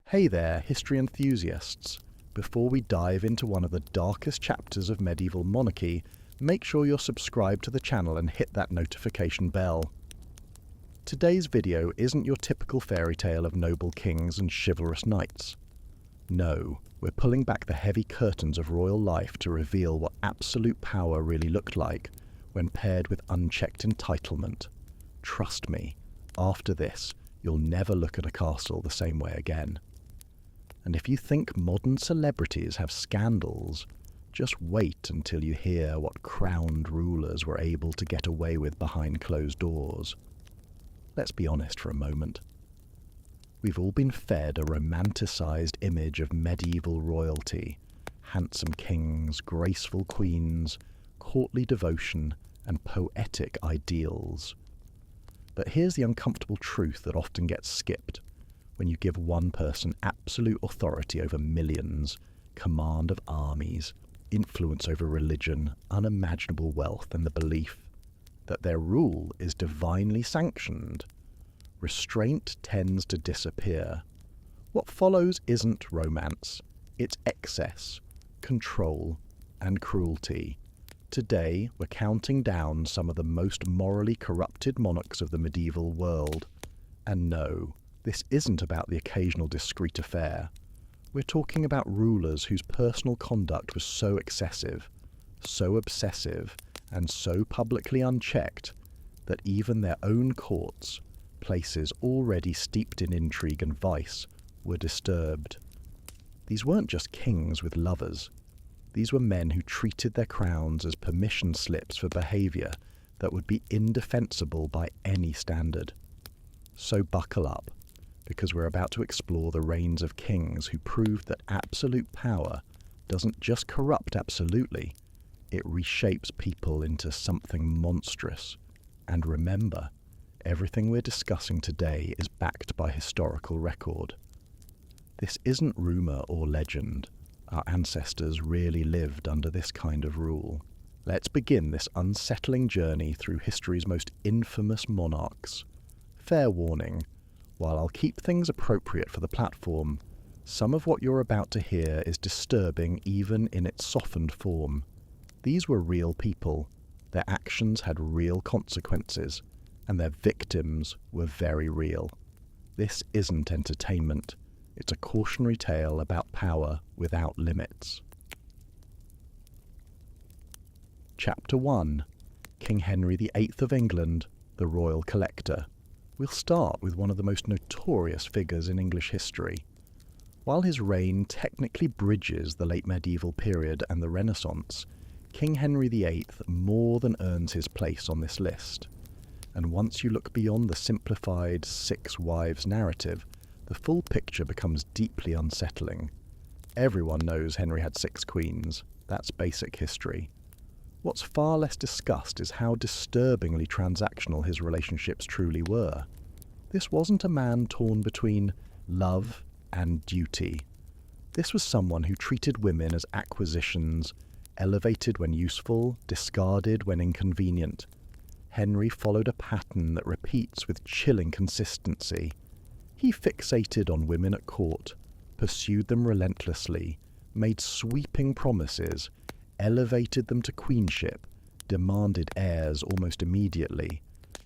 Hey there, history enthusiasts. Before we dive into one of the darkest chapters of medieval monarchy, make sure you're subscribed to the channel and hit that notification bell. Today's video isn't your typical fairy tale of noble kings and chivalrous knights. No, we're pulling back the heavy curtains of royal life to reveal what absolute power really looked like when paired with unchecked entitlement. Trust me, after this, you'll never look at a castle the same way again. And if you think modern celebrities have scandals, just wait until you hear what crowned rulers were able to get away with behind closed doors. Let's be honest for a moment. We've all been fed a romanticized image of medieval royalty, handsome kings, graceful queens, courtly devotion, and poetic ideals. But here's the uncomfortable truth that often gets skipped. When you give one person absolute authority over millions, command of armies, influence over religion, unimaginable wealth, and the belief that their rule is divinely sanctioned, restraint tends to disappear. What follows isn't romance, it's excess, control, and cruelty. Today, we're counting down some of the most morally corrupted monarchs of the medieval world. And no, this isn't about the occasional discreet affair. We're talking about rulers whose personal conduct was so excessive, so obsessive, and so publicly unchecked that even their own courts, places already steeped in intrigue and vice, were disturbed. These weren't just kings with lovers. These were men who treated their crowns as permission slips for behaviour that would be indefensible by any standard. So buckle up, because we're about to explore the reigns of kings who proved that absolute power doesn't just corrupt absolutely, it reshapes people into something monstrous. And remember, everything we're discussing today is backed by historical record. This isn't rumour or legend. Our ancestors really lived under this kind of rule. Let's begin this unsettling journey through history's most infamous monarchs. Fair warning, while I'll keep things appropriate for the platform, some of what you're about to hear is disturbing even in its softened form. These were real people, their actions had real consequences, and their victims were very real. This isn't entertainment, it's a cautionary tale about power without limits. Chapter 1. King Henry VIII of England, the Royal Collector. We'll start with one of the most notorious figures in English history. While his reign technically bridges the late medieval period and the Renaissance, King Henry VIII more than earns his place on this list. And once you look beyond the simplified six wives narrative, the full picture becomes deeply unsettling. Everyone knows Henry had 6 queens. That's basic history. What's far less discussed is how disturbingly transactional his relationships truly were. This wasn't a man torn between love and duty. This was someone who treated women as acquisitions, elevated when useful, discarded when inconvenient. Henry followed a pattern that repeats with chilling consistency. He fixated on women at court, pursued them relentlessly, made sweeping promises, elevated them to queenship, demanded heirs almost immediately,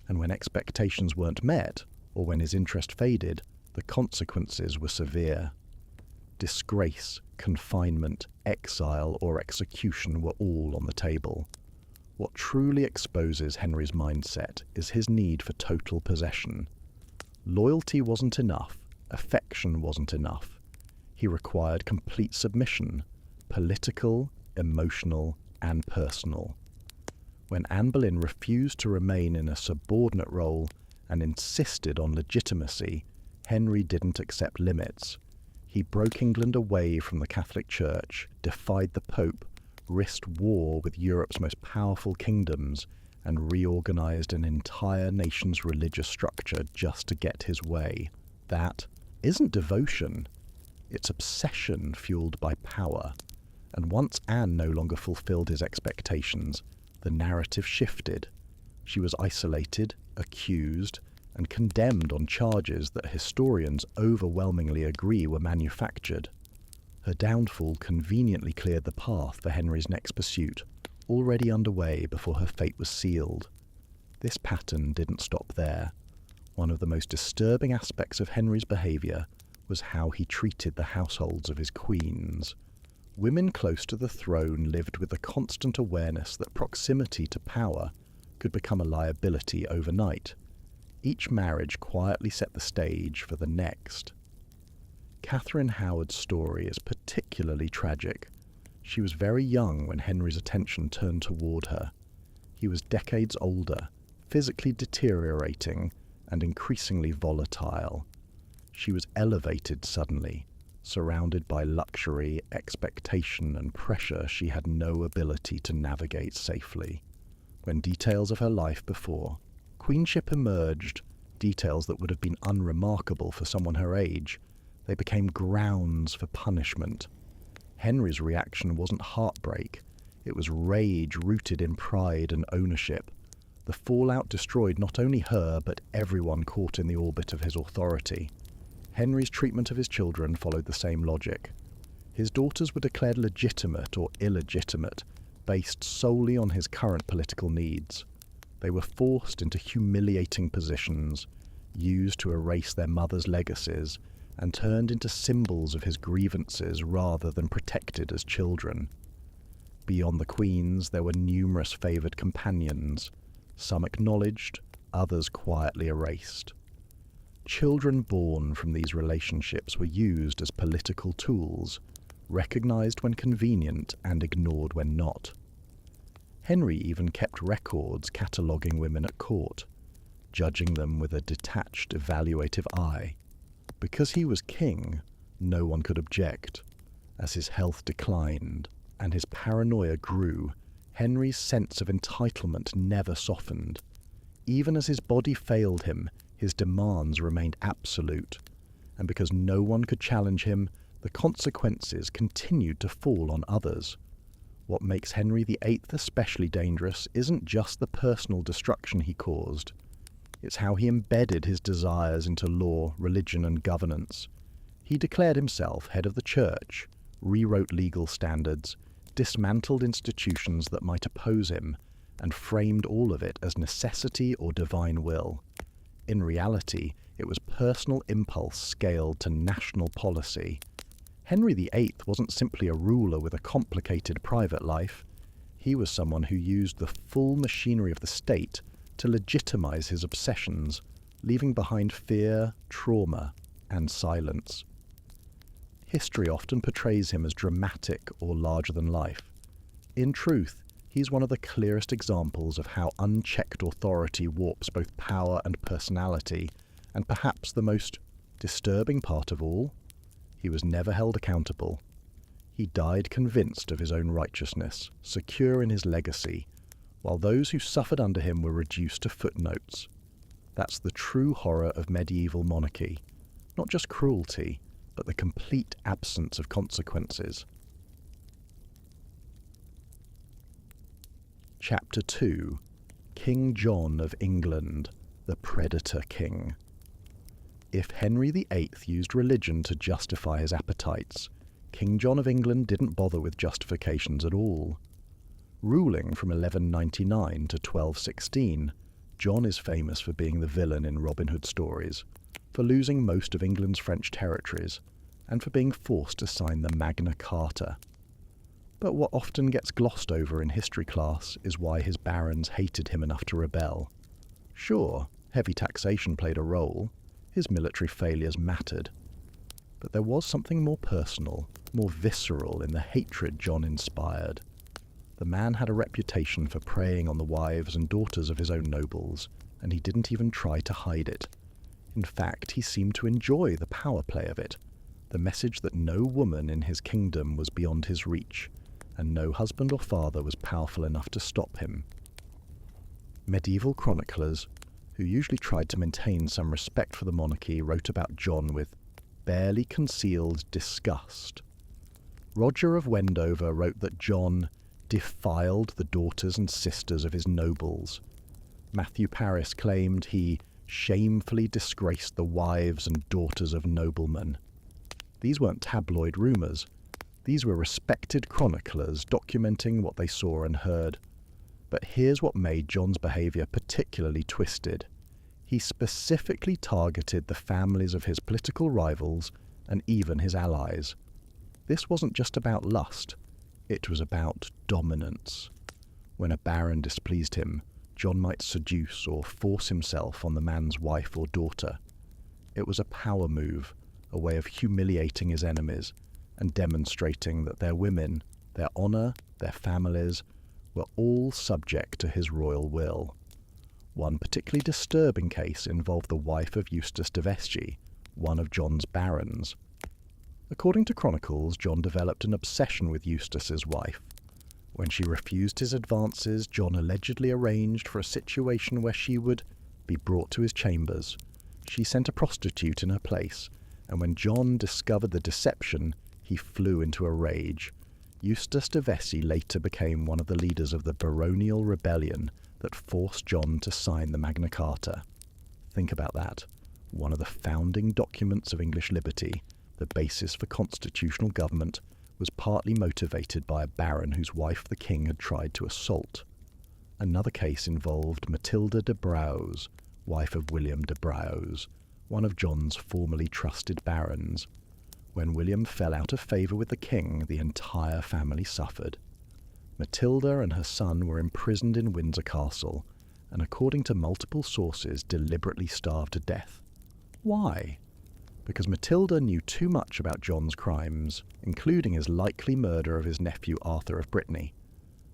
and when expectations weren't met, or when his interest faded, the consequences were severe. Disgrace, confinement, exile, or execution were all on the table. What truly exposes Henry's mindset is his need for total possession. Loyalty wasn't enough, affection wasn't enough. He required complete submission, political, emotional, and personal. When Anne Boleyn refused to remain in a subordinate role and insisted on legitimacy, Henry didn't accept limits. He broke England away from the Catholic Church, defied the Pope, risked war with Europe's most powerful kingdoms, and reorganized an entire nation's religious structure just to get his way. That isn't devotion. It's obsession fueled by power. And once Anne no longer fulfilled his expectations, the narrative shifted. She was isolated, accused, and condemned on charges that historians overwhelmingly agree were manufactured. Her downfall conveniently cleared the path for Henry's next pursuit, already underway before her fate was sealed. This pattern didn't stop there. One of the most disturbing aspects of Henry's behaviour was how he treated the households of his queens. Women close to the throne lived with the constant awareness that proximity to power could become a liability overnight. Each marriage quietly set the stage for the next. Catherine Howard's story is particularly tragic. She was very young when Henry's attention turned toward her. He was decades older, physically deteriorating, and increasingly volatile. She was elevated suddenly, surrounded by luxury, expectation, and pressure she had no ability to navigate safely. When details of her life before queenship emerged, details that would have been unremarkable for someone her age, they became grounds for punishment. Henry's reaction wasn't heartbreak, it was rage rooted in pride and ownership. The fallout destroyed not only her, but everyone caught in the orbit of his authority. Henry's treatment of his children followed the same logic. His daughters were declared legitimate or illegitimate, based solely on his current political needs. They were forced into humiliating positions, used to erase their mother's legacies, and turned into symbols of his grievances rather than protected as children. Beyond the queens, there were numerous favoured companions, some acknowledged, others quietly erased. Children born from these relationships were used as political tools, recognised when convenient and ignored when not. Henry even kept records cataloguing women at court, judging them with a detached, evaluative eye. Because he was king, no one could object. As his health declined and his paranoia grew, Henry's sense of entitlement never softened. Even as his body failed him, his demands remained absolute, and because no one could challenge him, the consequences continued to fall on others. What makes Henry VIII especially dangerous isn't just the personal destruction he caused. It's how he embedded his desires into law, religion, and governance. He declared himself head of the church, rewrote legal standards, dismantled institutions that might oppose him, and framed all of it as necessity or divine will. In reality, it was personal impulse scaled to national policy. Henry VIII wasn't simply a ruler with a complicated private life. He was someone who used the full machinery of the state to legitimize his obsessions, leaving behind fear, trauma, and silence. History often portrays him as dramatic or larger than life. In truth, he's one of the clearest examples of how unchecked authority warps both power and personality, and perhaps the most disturbing part of all, he was never held accountable. He died convinced of his own righteousness, secure in his legacy, while those who suffered under him were reduced to footnotes. That's the true horror of medieval monarchy. Not just cruelty, but the complete absence of consequences. Chapter 2. King John of England, the Predator King. If Henry VIII used religion to justify his appetites, King John of England didn't bother with justifications at all. Ruling from 1199 to 1216, John is famous for being the villain in Robin Hood stories, for losing most of England's French territories, and for being forced to sign the Magna Carta. But what often gets glossed over in history class is why his barons hated him enough to rebel. Sure, heavy taxation played a role, his military failures mattered, but there was something more personal, more visceral in the hatred John inspired. The man had a reputation for preying on the wives and daughters of his own nobles, and he didn't even try to hide it. In fact, he seemed to enjoy the power play of it, the message that no woman in his kingdom was beyond his reach, and no husband or father was powerful enough to stop him. Medieval chroniclers, who usually tried to maintain some respect for the monarchy, wrote about John with barely concealed disgust. Roger of Wendover wrote that John defiled the daughters and sisters of his nobles. Matthew Paris claimed he shamefully disgraced the wives and daughters of noblemen. These weren't tabloid rumours. These were respected chroniclers documenting what they saw and heard. But here's what made John's behaviour particularly twisted. He specifically targeted the families of his political rivals and even his allies. This wasn't just about lust, it was about dominance. When a baron displeased him, John might seduce or force himself on the man's wife or daughter. It was a power move, a way of humiliating his enemies and demonstrating that their women, their honour, their families, were all subject to his royal will. One particularly disturbing case involved the wife of Eustace de Vesci, one of John's barons. According to chronicles, John developed an obsession with Eustace's wife. When she refused his advances, John allegedly arranged for a situation where she would be brought to his chambers. She sent a prostitute in her place, and when John discovered the deception, he flew into a rage. Eustace de Vesci later became one of the leaders of the baronial rebellion that forced John to sign the Magna Carta. Think about that. One of the founding documents of English liberty, the basis for constitutional government, was partly motivated by a baron whose wife the king had tried to assault. Another case involved Matilda de Braose, wife of William de Braose, one of John's formerly trusted barons. When William fell out of favour with the king, the entire family suffered. Matilda and her son were imprisoned in Windsor Castle, and according to multiple sources, deliberately starved to death. Why? Because Matilda knew too much about John's crimes, including his likely murder of his nephew Arthur of Brittany.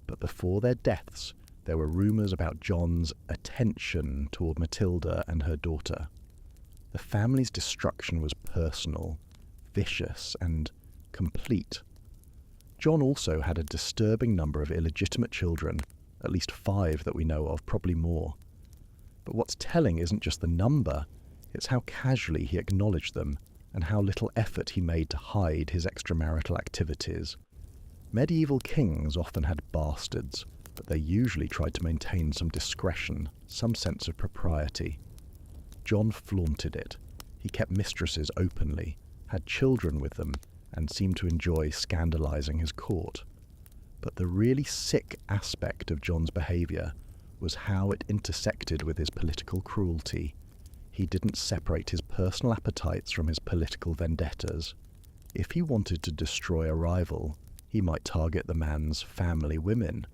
But before their deaths, there were rumours about John's attention toward Matilda and her daughter. The family's destruction was personal, vicious, and complete. John also had a disturbing number of illegitimate children, at least 5 that we know of, probably more. But what's telling isn't just the number, it's how casually he acknowledged them and how little effort he made to hide his extramarital activities. Medieval kings often had bastards, but they usually tried to maintain some discretion, some sense of propriety. John flaunted it. He kept mistresses openly, had children with them, and seemed to enjoy scandalizing his court. But the really sick aspect of John's behavior was how it intersected with his political cruelty. He didn't separate his personal appetites from his political vendettas. If he wanted to destroy a rival, he might target the man's family women.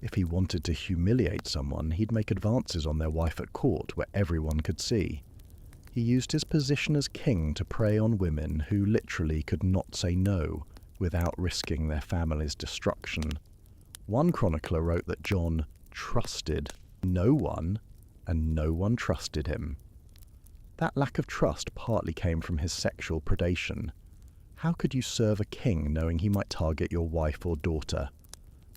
If he wanted to humiliate someone, he'd make advances on their wife at court where everyone could see. He used his position as king to prey on women who literally could not say no without risking their family's destruction. One chronicler wrote that John trusted no one, and no one trusted him. That lack of trust partly came from his sexual predation. How could you serve a king knowing he might target your wife or daughter?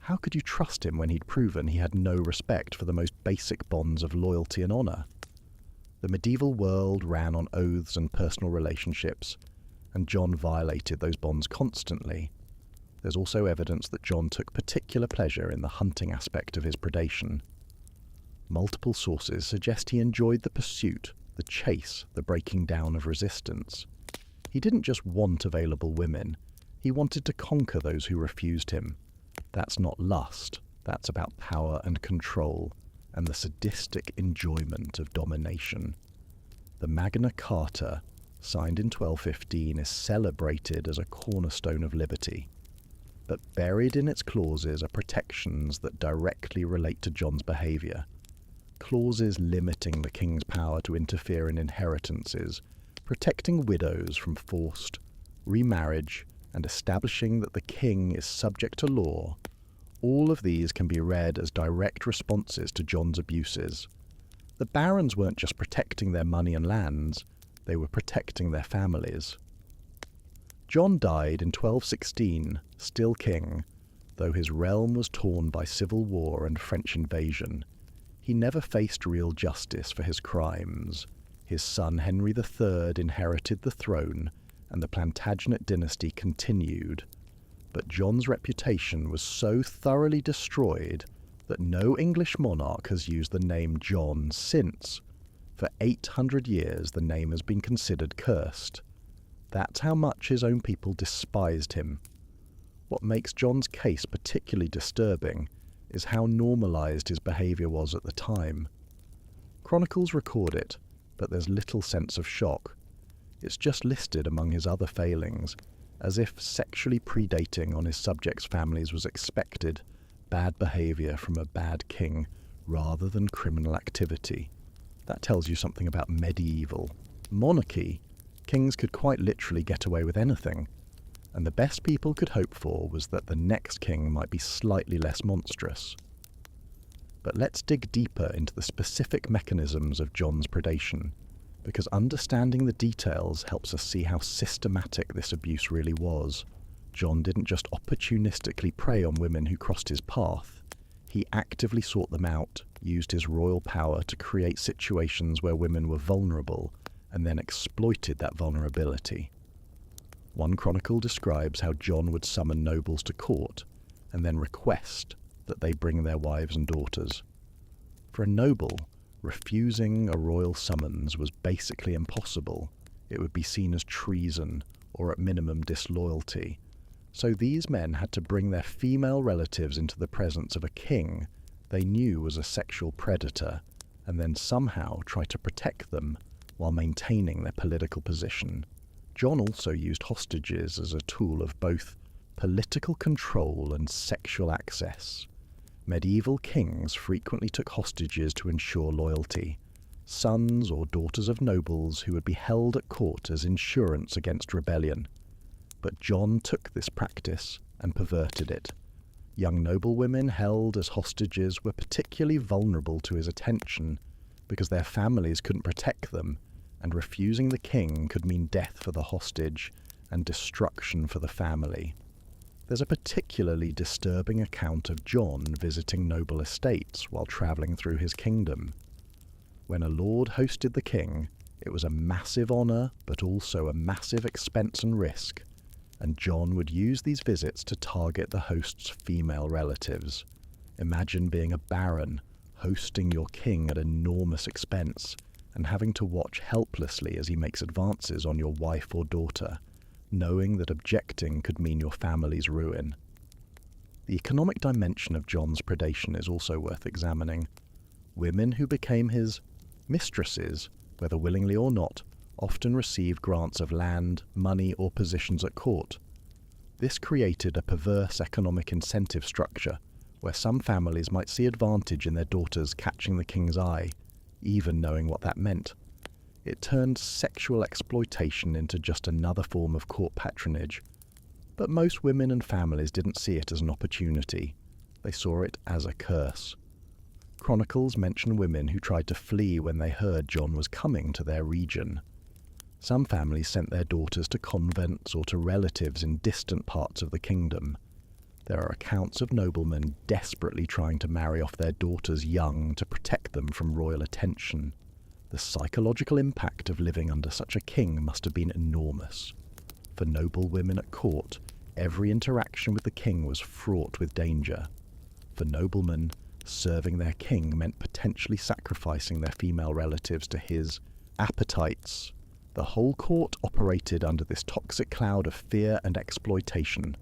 How could you trust him when he'd proven he had no respect for the most basic bonds of loyalty and honour? The medieval world ran on oaths and personal relationships, and John violated those bonds constantly. There's also evidence that John took particular pleasure in the hunting aspect of his predation. Multiple sources suggest he enjoyed the pursuit, the chase, the breaking down of resistance. He didn't just want available women, he wanted to conquer those who refused him. That's not lust, that's about power and control, and the sadistic enjoyment of domination. The Magna Carta, signed in 1215, is celebrated as a cornerstone of liberty. But buried in its clauses are protections that directly relate to John's behaviour. Clauses limiting the king's power to interfere in inheritances, protecting widows from forced remarriage, and establishing that the king is subject to law. All of these can be read as direct responses to John's abuses. The barons weren't just protecting their money and lands, they were protecting their families. John died in 1216, still king, though his realm was torn by civil war and French invasion. He never faced real justice for his crimes. His son Henry III inherited the throne, and the Plantagenet dynasty continued. But John's reputation was so thoroughly destroyed that no English monarch has used the name John since. For For 800 years the name has been considered cursed. That's how much his own people despised him. What makes John's case particularly disturbing is how normalised his behaviour was at the time. Chronicles record it, but there's little sense of shock. It's just listed among his other failings, as if sexually predating on his subjects' families was expected, bad behaviour from a bad king, rather than criminal activity. That tells you something about medieval. Monarchy, kings could quite literally get away with anything, and the best people could hope for was that the next king might be slightly less monstrous. But let's dig deeper into the specific mechanisms of John's predation, because understanding the details helps us see how systematic this abuse really was. John didn't just opportunistically prey on women who crossed his path. He actively sought them out, used his royal power to create situations where women were vulnerable, and then exploited that vulnerability. One chronicle describes how John would summon nobles to court, and then request that they bring their wives and daughters. For a noble, refusing a royal summons was basically impossible. It would be seen as treason, or at minimum disloyalty. So these men had to bring their female relatives into the presence of a king they knew was a sexual predator, and then somehow try to protect them while maintaining their political position. John also used hostages as a tool of both political control and sexual access. Medieval kings frequently took hostages to ensure loyalty, sons or daughters of nobles who would be held at court as insurance against rebellion. But John took this practice and perverted it. Young noblewomen held as hostages were particularly vulnerable to his attention because their families couldn't protect them, and refusing the king could mean death for the hostage and destruction for the family. There's a particularly disturbing account of John visiting noble estates while travelling through his kingdom. When a lord hosted the king, it was a massive honour but also a massive expense and risk, and John would use these visits to target the host's female relatives. Imagine being a baron, hosting your king at enormous expense, and having to watch helplessly as he makes advances on your wife or daughter, knowing that objecting could mean your family's ruin. The economic dimension of John's predation is also worth examining. Women who became his mistresses, whether willingly or not, often received grants of land, money, or positions at court. This created a perverse economic incentive structure, where some families might see advantage in their daughters catching the king's eye, even knowing what that meant. It turned sexual exploitation into just another form of court patronage. But most women and families didn't see it as an opportunity. They saw it as a curse. Chronicles mention women who tried to flee when they heard John was coming to their region. Some families sent their daughters to convents or to relatives in distant parts of the kingdom. There are accounts of noblemen desperately trying to marry off their daughters young to protect them from royal attention. The psychological impact of living under such a king must have been enormous. For noble women at court, every interaction with the king was fraught with danger. For noblemen, serving their king meant potentially sacrificing their female relatives to his appetites. The whole court operated under this toxic cloud of fear and exploitation.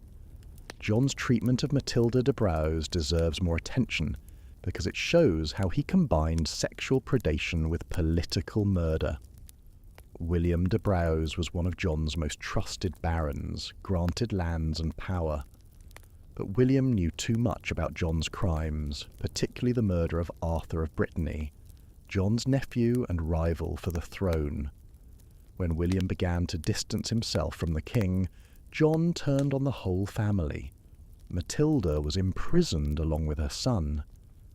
John's treatment of Matilda de Braose deserves more attention because it shows how he combined sexual predation with political murder. William de Braose was one of John's most trusted barons, granted lands and power. But William knew too much about John's crimes, particularly the murder of Arthur of Brittany, John's nephew and rival for the throne. When William began to distance himself from the king, John turned on the whole family. Matilda was imprisoned along with her son.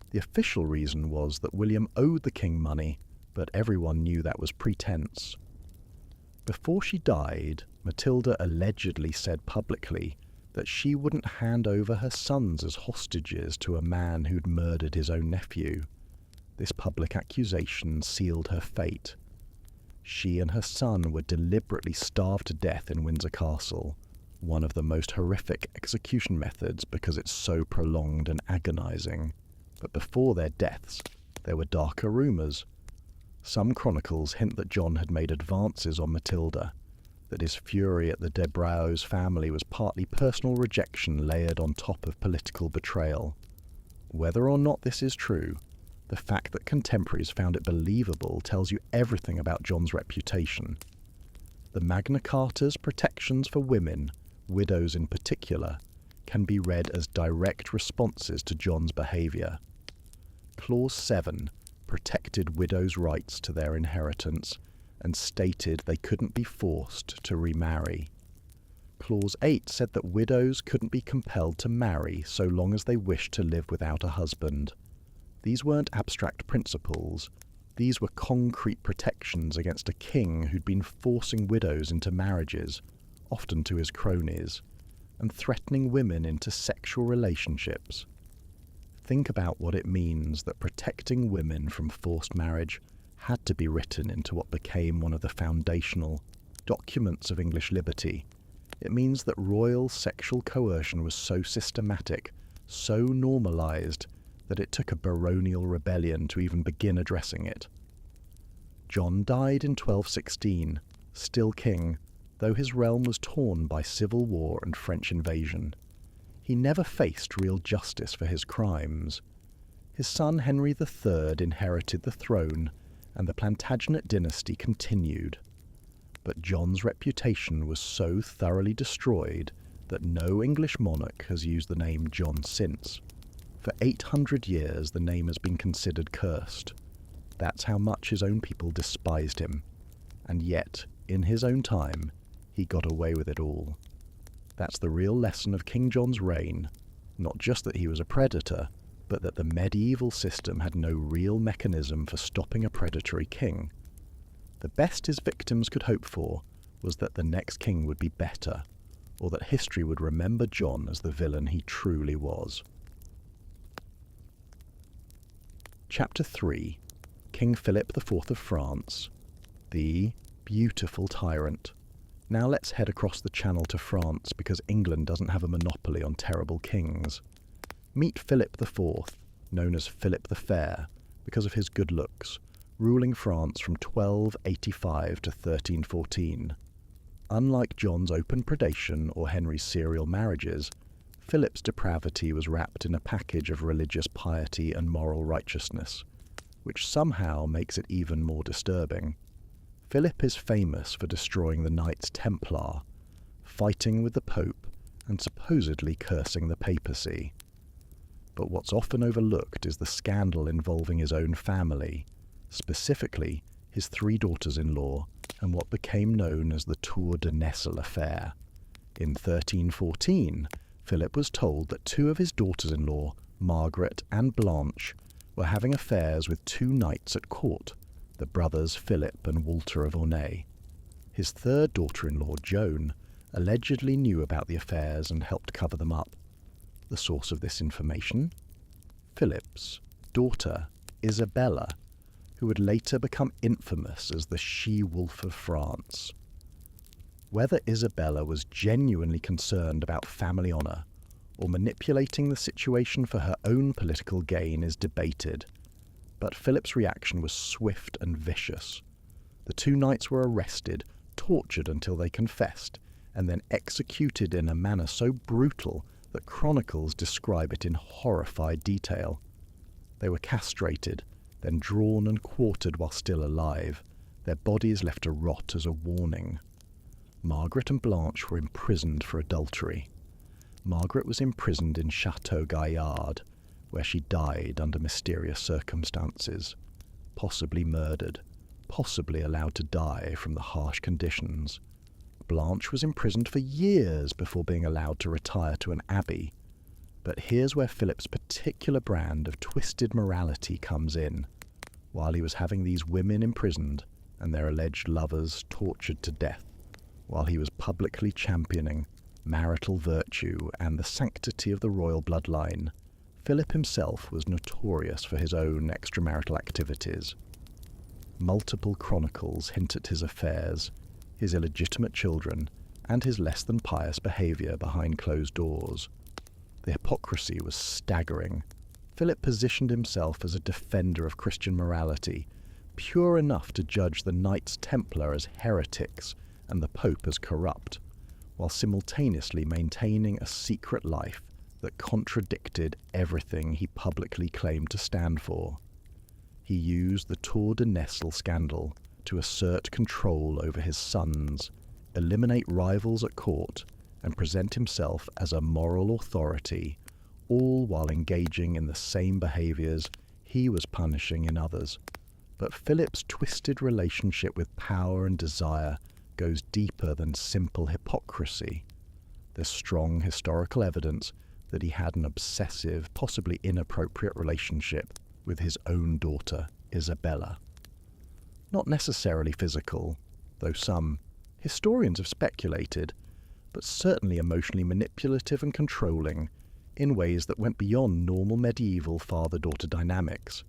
The official reason was that William owed the king money, but everyone knew that was pretense. Before she died, Matilda allegedly said publicly that she wouldn't hand over her sons as hostages to a man who'd murdered his own nephew. This public accusation sealed her fate. She and her son were deliberately starved to death in Windsor Castle, one of the most horrific execution methods because it's so prolonged and agonizing. But before their deaths, there were darker rumors. Some chronicles hint that John had made advances on Matilda, that his fury at the Depraved family was partly personal rejection layered on top of political betrayal. Whether or not this is true, the fact that contemporaries found it believable tells you everything about John's reputation. The Magna Carta's protections for women, widows in particular, can be read as direct responses to John's behaviour. Clause 7 protected widows' rights to their inheritance and stated they couldn't be forced to remarry. Clause 8 said that widows couldn't be compelled to marry so long as they wished to live without a husband. These weren't abstract principles. These were concrete protections against a king who'd been forcing widows into marriages, often to his cronies, and threatening women into sexual relationships. Think about what it means that protecting women from forced marriage had to be written into what became one of the foundational documents of English liberty. It means that royal sexual coercion was so systematic, so normalised, that it took a baronial rebellion to even begin addressing it. John died in 1216, still king, though his realm was torn by civil war and French invasion. He never faced real justice for his crimes. His son Henry III inherited the throne, and the Plantagenet dynasty continued. But John's reputation was so thoroughly destroyed that no English monarch has used the name John since. For 800 years the name has been considered cursed. That's how much his own people despised him. And yet, in his own time, he got away with it all. That's the real lesson of King John's reign, not just that he was a predator, but that the medieval system had no real mechanism for stopping a predatory king. The best his victims could hope for was that the next king would be better, or that history would remember John as the villain he truly was. Chapter 3. King Philip IV of France, the beautiful tyrant. Now let's head across the Channel to France, because England doesn't have a monopoly on terrible kings. Meet Philip IV, known as Philip the Fair, because of his good looks, ruling France from 1285 to 1314. Unlike John's open predation or Henry's serial marriages, Philip's depravity was wrapped in a package of religious piety and moral righteousness, which somehow makes it even more disturbing. Philip is famous for destroying the Knights Templar, fighting with the Pope, and supposedly cursing the papacy. But what's often overlooked is the scandal involving his own family, specifically his 3 daughters-in-law, and what became known as the Tour de Nesle affair. In 1314, Philip was told that 2 of his daughters-in-law, Margaret and Blanche, were having affairs with 2 knights at court, the brothers Philip and Walter of Ornay. His 3rd daughter-in-law, Joan, allegedly knew about the affairs and helped cover them up. The source of this information? Philip's daughter, Isabella, who would later become infamous as the she-wolf of France. Whether Isabella was genuinely concerned about family honour or manipulating the situation for her own political gain is debated, but Philip's reaction was swift and vicious. The 2 knights were arrested, tortured until they confessed, and then executed in a manner so brutal that chronicles describe it in horrified detail. They were castrated, then drawn and quartered while still alive, their bodies left to rot as a warning. Margaret and Blanche were imprisoned for adultery. Margaret was imprisoned in Chateau Gaillard, where she died under mysterious circumstances, possibly murdered, possibly allowed to die from the harsh conditions. Blanche was imprisoned for years before being allowed to retire to an abbey. But here's where Philip's particular brand of twisted morality comes in. While he was having these women imprisoned and their alleged lovers tortured to death, while he was publicly championing marital virtue and the sanctity of the royal bloodline, Philip himself was notorious for his own extramarital activities. Multiple chronicles hint at his affairs, his illegitimate children, and his less than pious behaviour behind closed doors. The hypocrisy was staggering. Philip positioned himself as a defender of Christian morality, pure enough to judge the Knights Templar as heretics and the Pope as corrupt, while simultaneously maintaining a secret life that contradicted everything he publicly claimed to stand for. He used the Tour de Nesle scandal to assert control over his sons, eliminate rivals at court, and present himself as a moral authority, all while engaging in the same behaviours he was punishing in others. But Philip's twisted relationship with power and desire goes deeper than simple hypocrisy. There's strong historical evidence that he had an obsessive, possibly inappropriate relationship with his own daughter, Isabella. Not necessarily physical, though some historians have speculated, but certainly emotionally manipulative and controlling in ways that went beyond normal medieval father-daughter dynamics.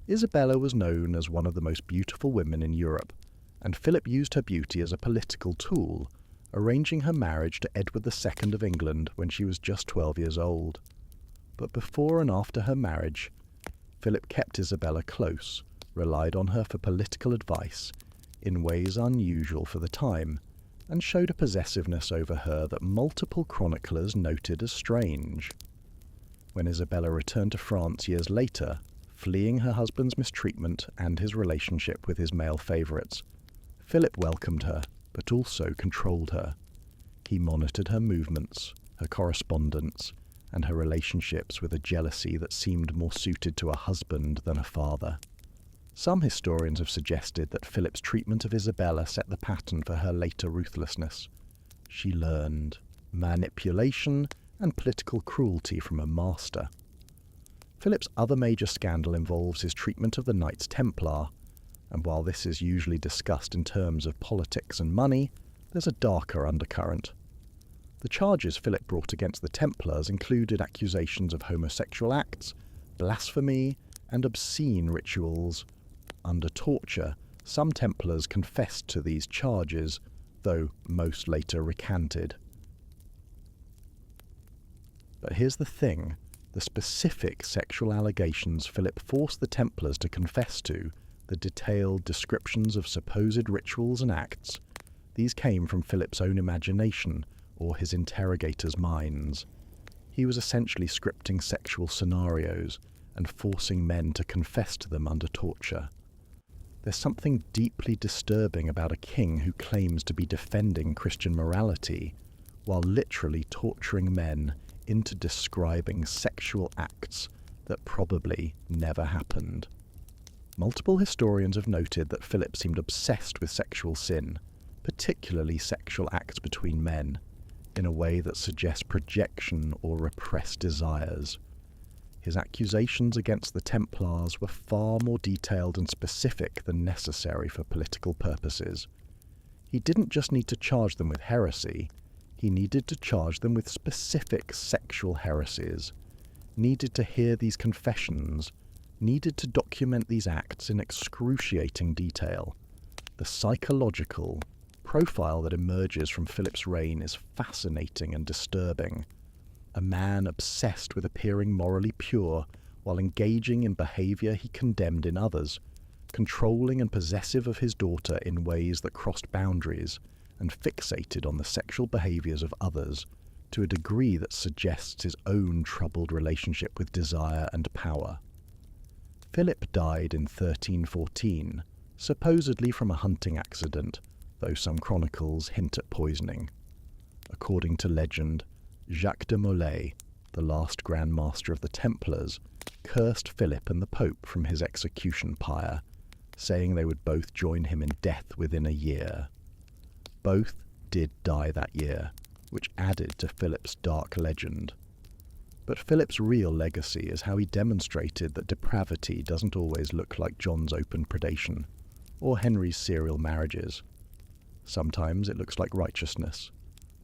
Isabella was known as one of the most beautiful women in Europe, and Philip used her beauty as a political tool, arranging her marriage to Edward II of England when she was just 12 years old. But before and after her marriage, Philip kept Isabella close, relied on her for political advice in ways unusual for the time, and showed a possessiveness over her that multiple chroniclers noted as strange. When Isabella returned to France years later, fleeing her husband's mistreatment and his relationship with his male favourites, Philip welcomed her, but also controlled her. He monitored her movements, her correspondence, and her relationships with a jealousy that seemed more suited to a husband than a father. Some historians have suggested that Philip's treatment of Isabella set the pattern for her later ruthlessness. She learned manipulation and political cruelty from a master. Philip's other major scandal involves his treatment of the Knights Templar, and while this is usually discussed in terms of politics and money, there's a darker undercurrent. The charges Philip brought against the Templars included accusations of homosexual acts, blasphemy, and obscene rituals. Under torture, some Templars confessed to these charges, though most later recanted. But here's the thing. The specific sexual allegations Philip forced the Templars to confess to, the detailed descriptions of supposed rituals and acts, these came from Philip's own imagination or his interrogators' minds. He was essentially scripting sexual scenarios and forcing men to confess to them under torture. There's something deeply disturbing about a king who claims to be defending Christian morality, while literally torturing men into describing sexual acts that probably never happened. Multiple historians have noted that Philip seemed obsessed with sexual sin, particularly sexual acts between men, in a way that suggests projection or repressed desires. His accusations against the Templars were far more detailed and specific than necessary for political purposes. He didn't just need to charge them with heresy, he needed to charge them with specific sexual heresies, needed to hear these confessions, needed to document these acts in excruciating detail. The psychological profile that emerges from Philip's reign is fascinating and disturbing. A man obsessed with appearing morally pure while engaging in behaviour he condemned in others, controlling and possessive of his daughter in ways that crossed boundaries, and fixated on the sexual behaviours of others to a degree that suggests his own troubled relationship with desire and power. Philip died in 1314, supposedly from a hunting accident, though some chronicles hint at poisoning. According to legend, Jacques de Molay, the last Grand Master of the Templars, cursed Philip and the Pope from his execution pyre, saying they would both join him in death within a year. Both did die that year, which added to Philip's dark legend. But Philip's real legacy is how he demonstrated that depravity doesn't always look like John's open predation, or Henry's serial marriages. Sometimes it looks like righteousness,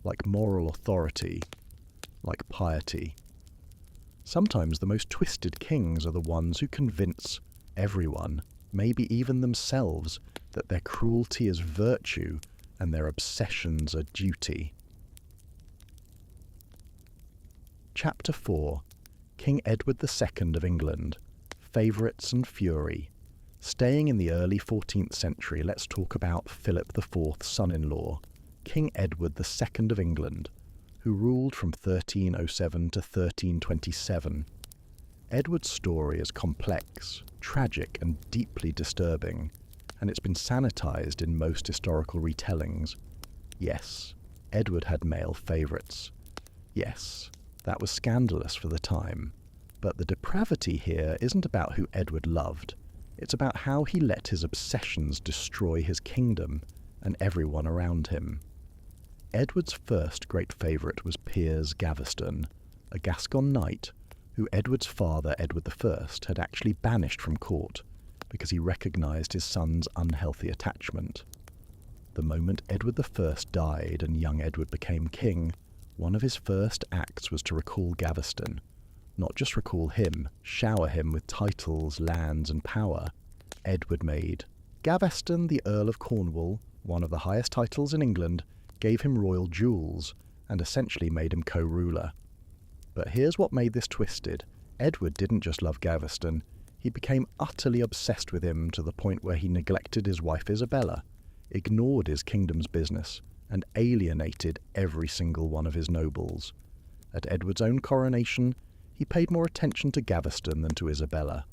like moral authority, like piety. Sometimes the most twisted kings are the ones who convince everyone, maybe even themselves, that their cruelty is virtue and their obsessions are duty. Chapter 4. King Edward II of England, Favourites and Fury, Staying in the early 14th century, let's talk about Philip IV's son-in-law, King Edward II of England, who ruled from 1307 to 1327. Edward's story is complex, tragic, and deeply disturbing, and it's been sanitized in most historical retellings. Yes, Edward had male favourites. Yes, that was scandalous for the time. But the depravity here isn't about who Edward loved. It's about how he let his obsessions destroy his kingdom and everyone around him. Edward's first great favourite was Piers Gaveston, a Gascon knight who Edward's father, Edward I, had actually banished from court because he recognised his son's unhealthy attachment. The moment Edward I died and young Edward became king, one of his first acts was to recall Gaveston. Not just recall him, shower him with titles, lands and power. Edward made Gaveston the Earl of Cornwall, one of the highest titles in England, gave him royal jewels, and essentially made him co-ruler. But here's what made this twisted. Edward didn't just love Gaveston, he became utterly obsessed with him to the point where he neglected his wife Isabella, ignored his kingdom's business, and alienated every single one of his nobles. At Edward's own coronation, he paid more attention to Gaveston than to Isabella.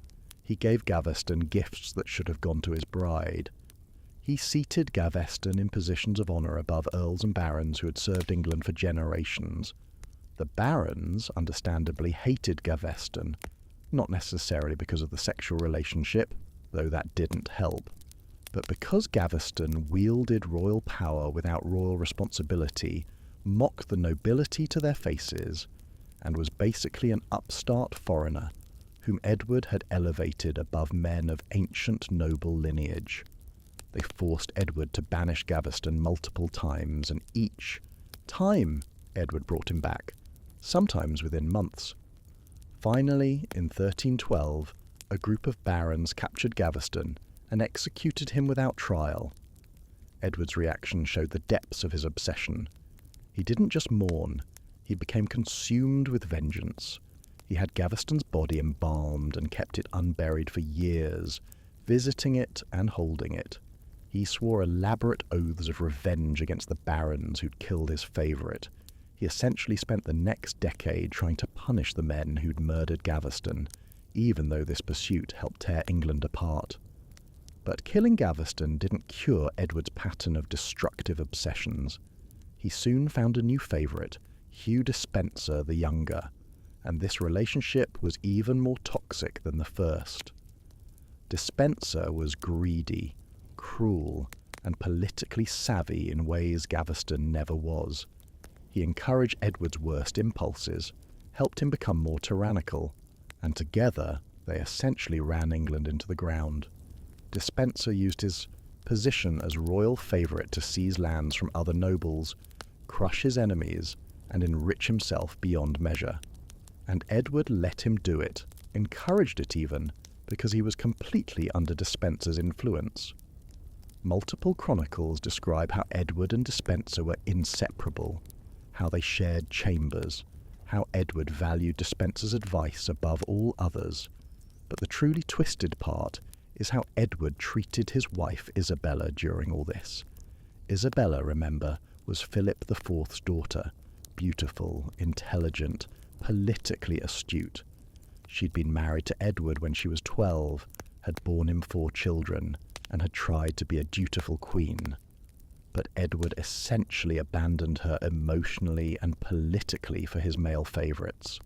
He gave Gaveston gifts that should have gone to his bride. He seated Gaveston in positions of honour above earls and barons who had served England for generations. The barons, understandably, hated Gaveston, not necessarily because of the sexual relationship, though that didn't help, but because Gaveston wielded royal power without royal responsibility, mocked the nobility to their faces, and was basically an upstart foreigner whom Edward had elevated above men of ancient noble lineage. They forced Edward to banish Gaveston multiple times, and each time Edward brought him back, sometimes within months. Finally, in 1312, a group of barons captured Gaveston and executed him without trial. Edward's reaction showed the depths of his obsession. He didn't just mourn, he became consumed with vengeance. He had Gaveston's body embalmed and kept it unburied for years, visiting it and holding it. He swore elaborate oaths of revenge against the barons who'd killed his favourite. He essentially spent the next decade trying to punish the men who'd murdered Gaveston, even though this pursuit helped tear England apart. But killing Gaveston didn't cure Edward's pattern of destructive obsessions. He soon found a new favourite, Hugh Despenser the Younger, and this relationship was even more toxic than the first. Despenser was greedy, cruel, and politically savvy in ways Gaveston never was. He encouraged Edward's worst impulses, helped him become more tyrannical, and together they essentially ran England into the ground. Despenser used his position as royal favourite to seize lands from other nobles, crush his enemies, and enrich himself beyond measure. And Edward let him do it, encouraged it even, because he was completely under Despenser's influence. Multiple chronicles describe how Edward and Despenser were inseparable, how they shared chambers, how Edward valued Despenser's advice above all others. But the truly twisted part is how Edward treated his wife Isabella during all this. Isabella, remember, was Philip IV's daughter, beautiful, intelligent, politically astute. She'd been married to Edward when she was 12, had borne him 4 children, and had tried to be a dutiful queen. But Edward essentially abandoned her emotionally and politically for his male favourites.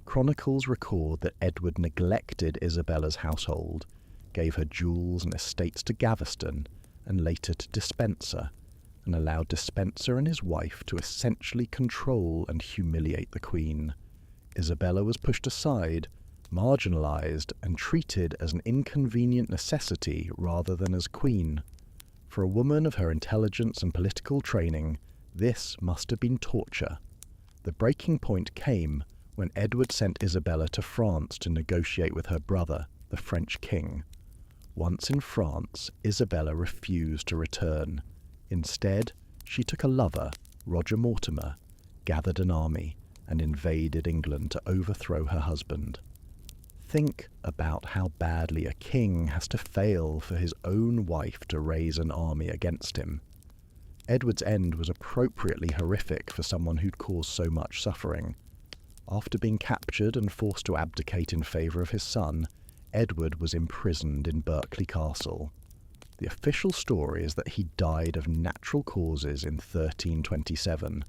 Chronicles record that Edward neglected Isabella's household, gave her jewels and estates to Gaveston, and later to Despenser, and allowed Despenser and his wife to essentially control and humiliate the queen. Isabella was pushed aside, marginalised, and treated as an inconvenient necessity rather than as queen. For a woman of her intelligence and political training, this must have been torture. The breaking point came when Edward sent Isabella to France to negotiate with her brother, the French king. Once in France, Isabella refused to return. Instead, she took a lover, Roger Mortimer, gathered an army, and invaded England to overthrow her husband. Think about how badly a king has to fail for his own wife to raise an army against him. Edward's end was appropriately horrific for someone who'd caused so much suffering. After being captured and forced to abdicate in favour of his son, Edward was imprisoned in Berkeley Castle. The official story is that he died of natural causes in 1327,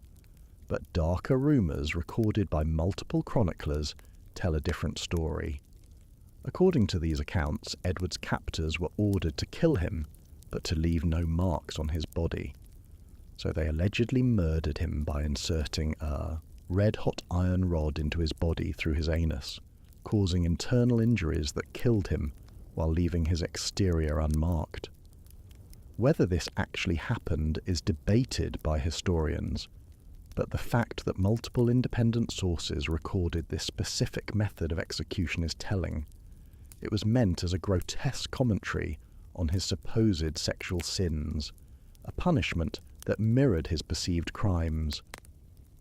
but darker rumours recorded by multiple chroniclers tell a different story. According to these accounts, Edward's captors were ordered to kill him, but to leave no marks on his body. So they allegedly murdered him by inserting a red-hot iron rod into his body through his anus, causing internal injuries that killed him while leaving his exterior unmarked. Whether this actually happened is debated by historians, but the fact that multiple independent sources recorded this specific method of execution is telling. It was meant as a grotesque commentary on his supposed sexual sins, a punishment that mirrored his perceived crimes.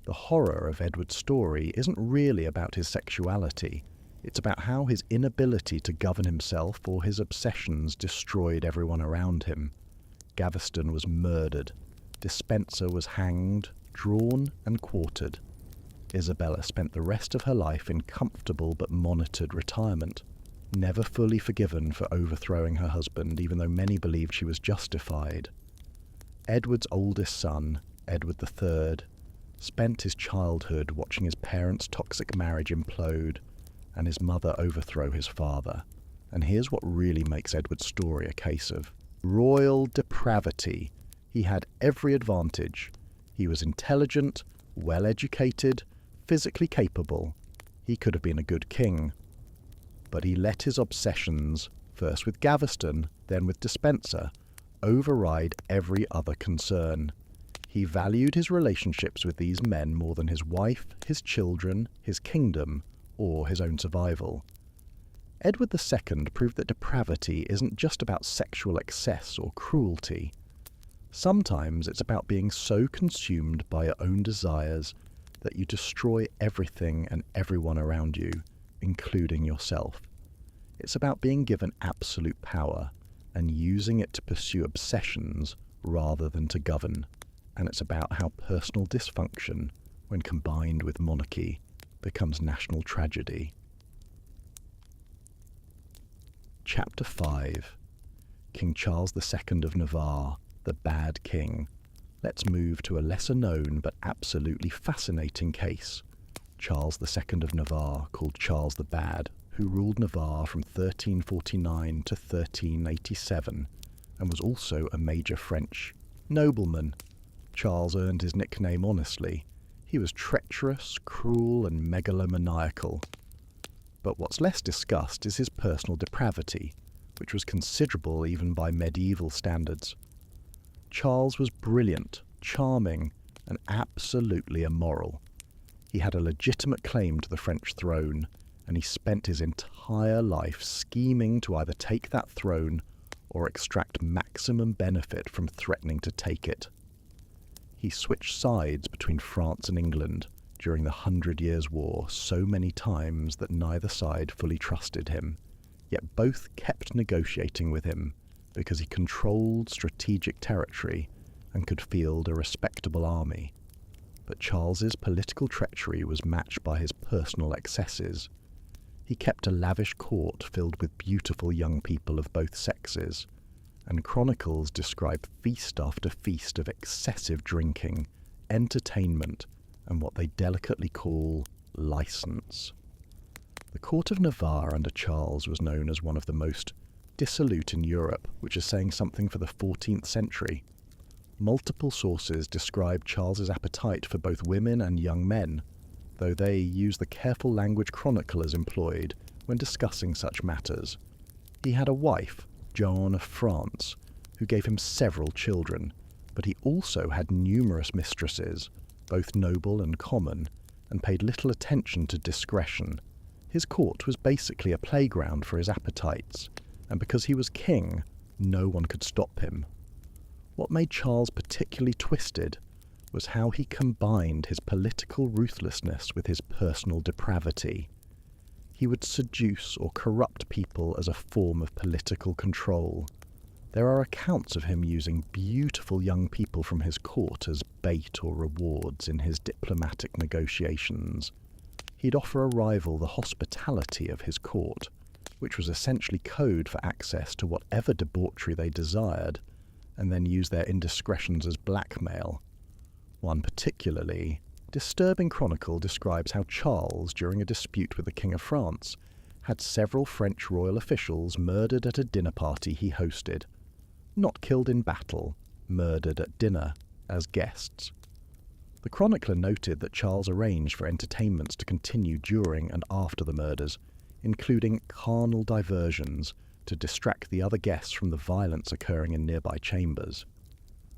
The horror of Edward's story isn't really about his sexuality, it's about how his inability to govern himself or his obsessions destroyed everyone around him. Gaveston was murdered, Despenser was hanged, drawn and quartered. Isabella spent the rest of her life in comfortable but monitored retirement, never fully forgiven for overthrowing her husband, even though many believed she was justified. Edward's oldest son, Edward III, spent his childhood watching his parents' toxic marriage implode and his mother overthrow his father. And here's what really makes Edward's story a case of royal depravity. He had every advantage. He was intelligent, well-educated, physically capable. He could have been a good king. But he let his obsessions, first with Gaveston, then with Despenser, override every other concern. He valued his relationships with these men more than his wife, his children, his kingdom, or his own survival. Edward II proved that depravity isn't just about sexual excess or cruelty. Sometimes it's about being so consumed by your own desires that you destroy everything and everyone around you, including yourself. It's about being given absolute power and using it to pursue obsessions rather than to govern. And it's about how personal dysfunction, when combined with monarchy, becomes national tragedy. Chapter 5. King Charles II of Navarre, the Bad King. Let's move to a lesser-known but absolutely fascinating case. Charles II of Navarre, called Charles the Bad, who ruled Navarre from 1349 to 1387, and was also a major French nobleman. Charles earned his nickname honestly. He was treacherous, cruel, and megalomaniacal. But what's less discussed is his personal depravity, which was considerable even by medieval standards. Charles was brilliant, charming, and absolutely immoral. He had a legitimate claim to the French throne, and he spent his entire life scheming to either take that throne or extract maximum benefit from threatening to take it. He switched sides between France and England during the 100 Years' War so many times that neither side fully trusted him, yet both kept negotiating with him because he controlled strategic territory and could field a respectable army. But Charles's political treachery was matched by his personal excesses. He kept a lavish court filled with beautiful young people of both sexes, and chronicles describe feast after feast of excessive drinking, entertainment, and what they delicately call license. The court of Navarre under Charles was known as one of the most dissolute in Europe, which is saying something for the 14th century. Multiple sources describe Charles's appetite for both women and young men, though they use the careful language chroniclers employed when discussing such matters. He had a wife, Joan of France, who gave him several children, but he also had numerous mistresses, both noble and common, and paid little attention to discretion. His court was basically a playground for his appetites, and because he was king, no one could stop him. What made Charles particularly twisted was how he combined his political ruthlessness with his personal depravity. He would seduce or corrupt people as a form of political control. There are accounts of him using beautiful young people from his court as bait or rewards in his diplomatic negotiations. He'd offer a rival the hospitality of his court, which was essentially code for access to whatever debauchery they desired, and then use their indiscretions as blackmail. One particularly disturbing chronicle describes how Charles, during a dispute with the King of France, had several French royal officials murdered at a dinner party he hosted. Not killed in battle, murdered at dinner, as guests. The chronicler noted that Charles arranged for entertainments to continue during and after the murders, including carnal diversions to distract the other guests from the violence occurring in nearby chambers.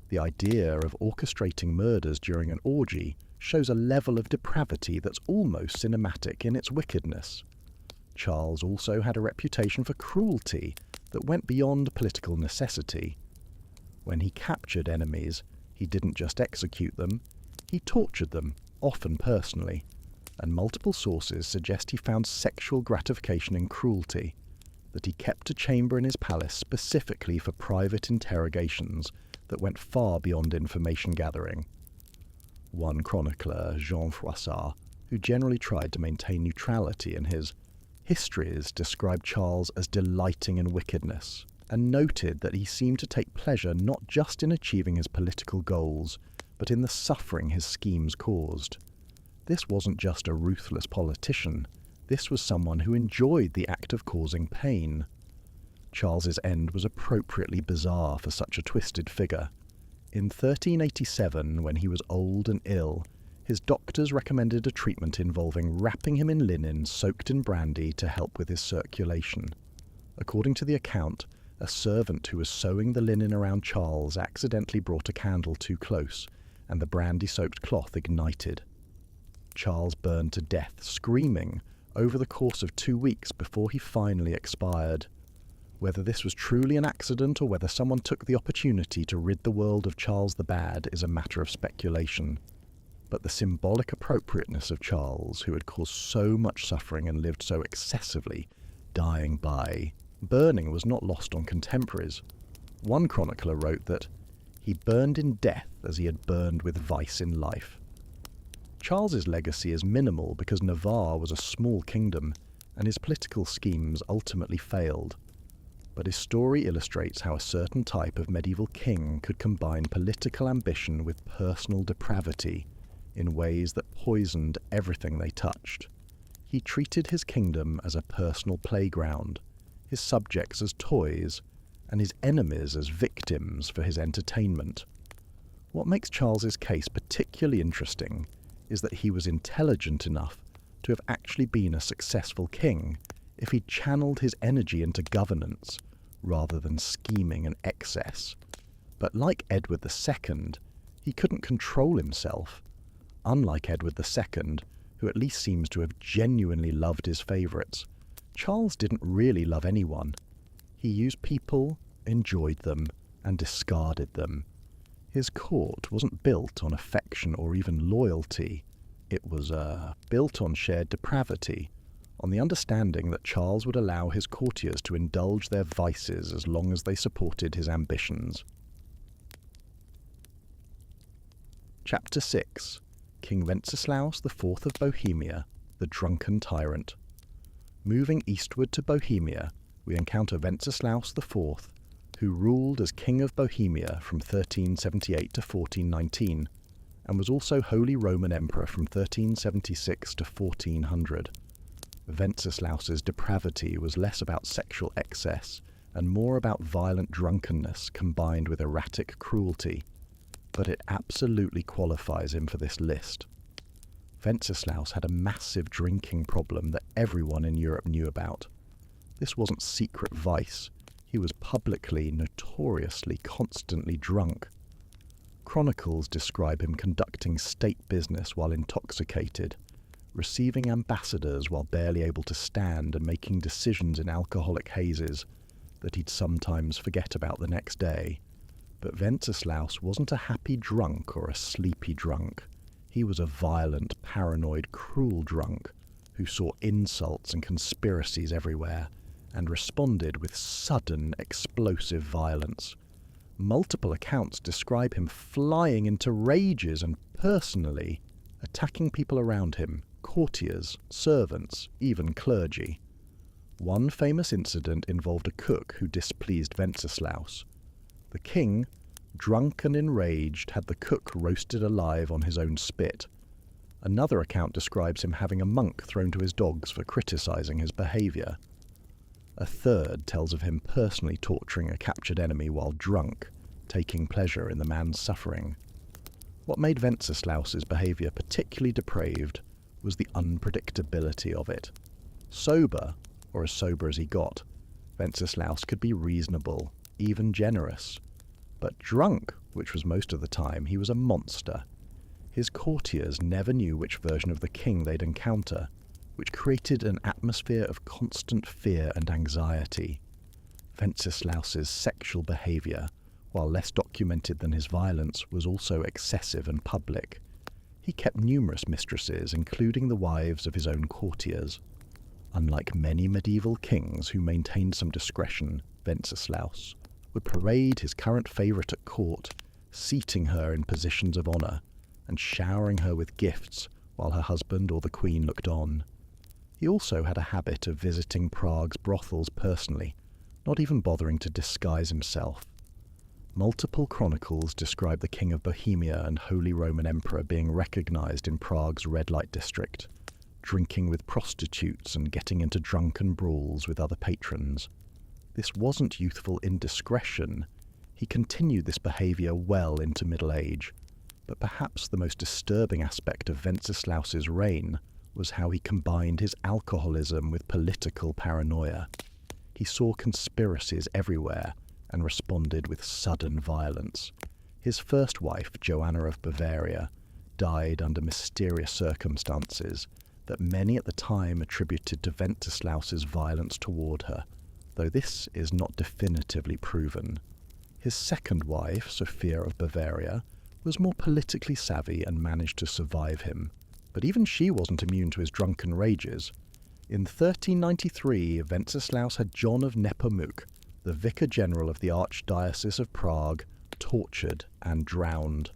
The idea of orchestrating murders during an orgy shows a level of depravity that's almost cinematic in its wickedness. Charles also had a reputation for cruelty that went beyond political necessity. When he captured enemies, he didn't just execute them, he tortured them, often personally, and multiple sources suggest he found sexual gratification in cruelty, that he kept a chamber in his palace specifically for private interrogations that went far beyond information gathering. One chronicler, Jean Froissart, who generally tried to maintain neutrality in his histories, described Charles as delighting in wickedness, and noted that he seemed to take pleasure not just in achieving his political goals, but in the suffering his schemes caused. This wasn't just a ruthless politician, this was someone who enjoyed the act of causing pain. Charles's end was appropriately bizarre for such a twisted figure. In 1387, when he was old and ill, his doctors recommended a treatment involving wrapping him in linen soaked in brandy to help with his circulation. According to the account, a servant who was sewing the linen around Charles accidentally brought a candle too close, and the brandy-soaked cloth ignited. Charles burned to death, screaming, over the course of 2 weeks before he finally expired. Whether this was truly an accident or whether someone took the opportunity to rid the world of Charles the Bad is a matter of speculation. But the symbolic appropriateness of Charles, who had caused so much suffering and lived so excessively, dying by burning, was not lost on contemporaries. One chronicler wrote that he burned in death as he had burned with vice in life. Charles's legacy is minimal because Navarre was a small kingdom and his political schemes ultimately failed. But his story illustrates how a certain type of medieval king could combine political ambition with personal depravity in ways that poisoned everything they touched. He treated his kingdom as a personal playground, his subjects as toys, and his enemies as victims for his entertainment. What makes Charles's case particularly interesting is that he was intelligent enough to have actually been a successful king if he channeled his energy into governance rather than scheming and excess. But like Edward II, he couldn't control himself. Unlike Edward II, who at least seems to have genuinely loved his favourites, Charles didn't really love anyone. He used people, enjoyed them, and discarded them. His court wasn't built on affection or even loyalty. It was built on shared depravity, on the understanding that Charles would allow his courtiers to indulge their vices as long as they supported his ambitions. Chapter 6. King Wenceslaus IV of Bohemia, the Drunken Tyrant. Moving eastward to Bohemia, we encounter Wenceslaus IV, who ruled as King of Bohemia from 1378 to 1419, and was also Holy Roman Emperor from 1376 to 1400. Wenceslaus's depravity was less about sexual excess and more about violent drunkenness combined with erratic cruelty, but it absolutely qualifies him for this list. Wenceslaus had a massive drinking problem that everyone in Europe knew about. This wasn't secret vice. He was publicly, notoriously, constantly drunk. Chronicles describe him conducting state business while intoxicated, receiving ambassadors while barely able to stand and making decisions in alcoholic hazes that he'd sometimes forget about the next day. But Wenceslaus wasn't a happy drunk or a sleepy drunk. He was a violent, paranoid, cruel drunk who saw insults and conspiracies everywhere, and responded with sudden, explosive violence. Multiple accounts describe him flying into rages and personally attacking people around him, courtiers, servants, even clergy. One famous incident involved a cook who displeased Wenceslaus. The king, drunk and enraged, had the cook roasted alive on his own spit. Another account describes him having a monk thrown to his dogs for criticising his behaviour. A third tells of him personally torturing a captured enemy while drunk, taking pleasure in the man's suffering. What made Wenceslaus's behaviour particularly depraved was the unpredictability of it. Sober, or as sober as he got, Wenceslaus could be reasonable, even generous. But drunk, which was most of the time, he was a monster. His courtiers never knew which version of the king they'd encounter, which created an atmosphere of constant fear and anxiety. Wenceslaus's sexual behaviour, while less documented than his violence, was also excessive and public. He kept numerous mistresses, including the wives of his own courtiers. Unlike many medieval kings who maintained some discretion, Wenceslaus would parade his current favourite at court, seating her in positions of honour, and showering her with gifts while her husband or the queen looked on. He also had a habit of visiting Prague's brothels personally, not even bothering to disguise himself. Multiple chronicles describe the King of Bohemia and Holy Roman Emperor being recognised in Prague's red light district, drinking with prostitutes and getting into drunken brawls with other patrons. This wasn't youthful indiscretion. He continued this behaviour well into middle age, but perhaps the most disturbing aspect of Wenceslaus's reign was how he combined his alcoholism with political paranoia. He saw conspiracies everywhere and responded with sudden violence. His first wife, Joanna of Bavaria, died under mysterious circumstances that many at the time attributed to Wenceslaus's violence toward her, though this is not definitively proven. His second wife, Sophia of Bavaria, was more politically savvy and managed to survive him, but even she wasn't immune to his drunken rages. In 1393, Wenceslaus had John of Nepomuk, the vicar general of the Archdiocese of Prague, tortured and drowned.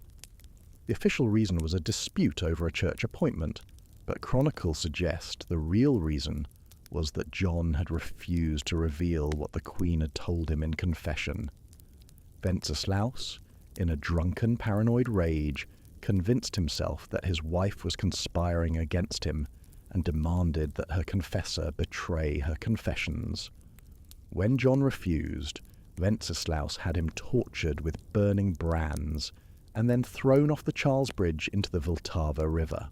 The official reason was a dispute over a church appointment, but chronicles suggest the real reason was that John had refused to reveal what the Queen had told him in confession. Wenceslaus, in a drunken, paranoid rage, convinced himself that his wife was conspiring against him and demanded that her confessor betray her confessions. When John refused, Wenceslaus had him tortured with burning brands and then thrown off the Charles Bridge into the Vltava River.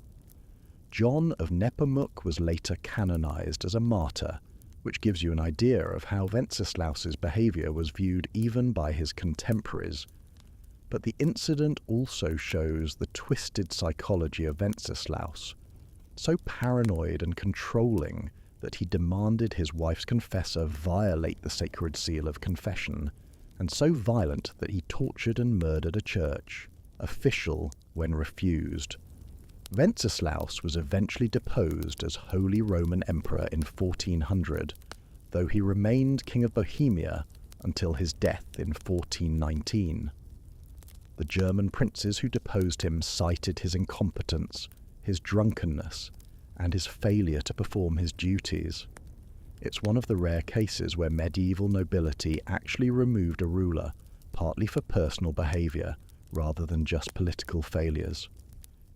John of Nepomuk was later canonized as a martyr, which gives you an idea of how Wenceslaus's behavior was viewed even by his contemporaries. But the incident also shows the twisted psychology of Wenceslaus, so paranoid and controlling that he demanded his wife's confessor violate the sacred seal of confession, and so violent that he tortured and murdered a church official when refused. Wenceslaus was eventually deposed as Holy Roman Emperor in 1400, though he remained King of Bohemia until his death in 1419. The German princes who deposed him cited his incompetence, his drunkenness, and his failure to perform his duties. It's one of the rare cases where medieval nobility actually removed a ruler, partly for personal behaviour rather than just political failures.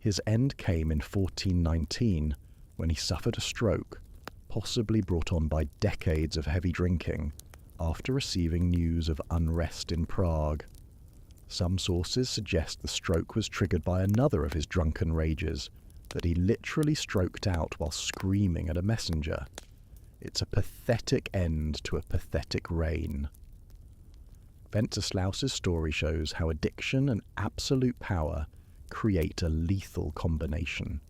His end came in 1419 when he suffered a stroke, possibly brought on by decades of heavy drinking, after receiving news of unrest in Prague. Some sources suggest the stroke was triggered by another of his drunken rages, that he literally stroked out while screaming at a messenger. It's a pathetic end to a pathetic reign. Wenceslaus's story shows how addiction and absolute power create a lethal combination.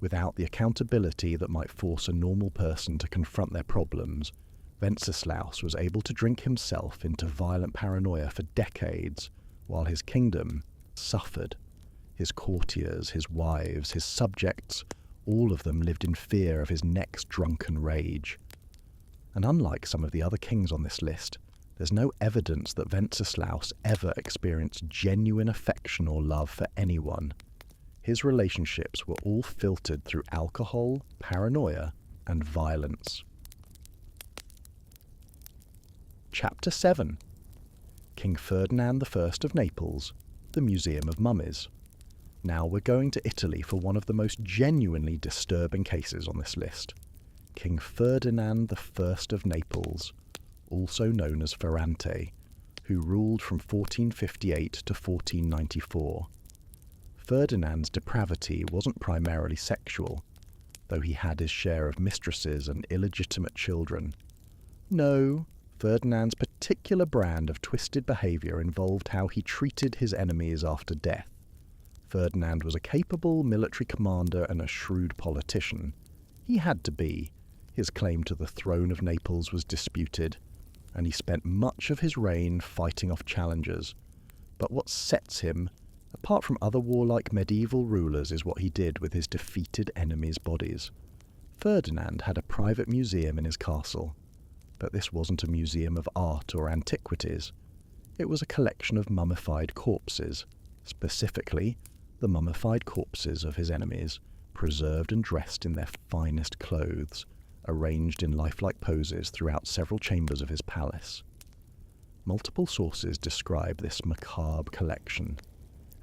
Without the accountability that might force a normal person to confront their problems, Wenceslaus was able to drink himself into violent paranoia for decades, while his kingdom suffered. His courtiers, his wives, his subjects All of them lived in fear of his next drunken rage. And unlike some of the other kings on this list, there's no evidence that Wenceslaus ever experienced genuine affection or love for anyone. His relationships were all filtered through alcohol, paranoia, and violence. Chapter 7. King Ferdinand I of Naples, the Museum of Mummies. Now we're going to Italy for one of the most genuinely disturbing cases on this list. King Ferdinand I of Naples, also known as Ferrante, who ruled from 1458 to 1494. Ferdinand's depravity wasn't primarily sexual, though he had his share of mistresses and illegitimate children. No, Ferdinand's particular brand of twisted behaviour involved how he treated his enemies after death. Ferdinand was a capable military commander and a shrewd politician. He had to be. His claim to the throne of Naples was disputed, and he spent much of his reign fighting off challengers. But what sets him, apart from other warlike medieval rulers, is what he did with his defeated enemies' bodies. Ferdinand had a private museum in his castle, but this wasn't a museum of art or antiquities. It was a collection of mummified corpses, specifically the mummified corpses of his enemies, preserved and dressed in their finest clothes, arranged in lifelike poses throughout several chambers of his palace. Multiple sources describe this macabre collection.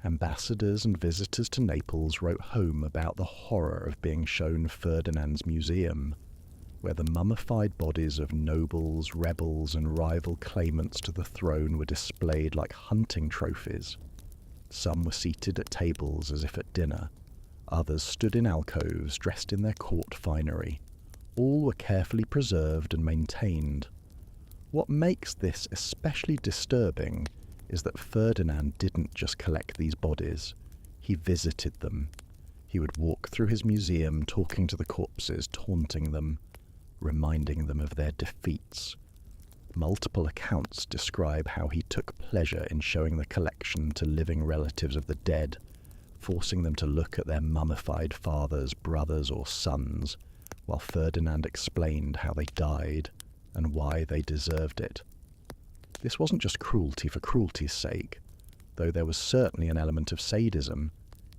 Ambassadors and visitors to Naples wrote home about the horror of being shown Ferdinand's museum, where the mummified bodies of nobles, rebels, and rival claimants to the throne were displayed like hunting trophies. Some were seated at tables as if at dinner. Others stood in alcoves dressed in their court finery. All were carefully preserved and maintained. What makes this especially disturbing is that Ferdinand didn't just collect these bodies. He visited them. He would walk through his museum talking to the corpses, taunting them, reminding them of their defeats. Multiple accounts describe how he took pleasure in showing the collection to living relatives of the dead, forcing them to look at their mummified fathers, brothers, or sons, while Ferdinand explained how they died and why they deserved it. This wasn't just cruelty for cruelty's sake, though there was certainly an element of sadism.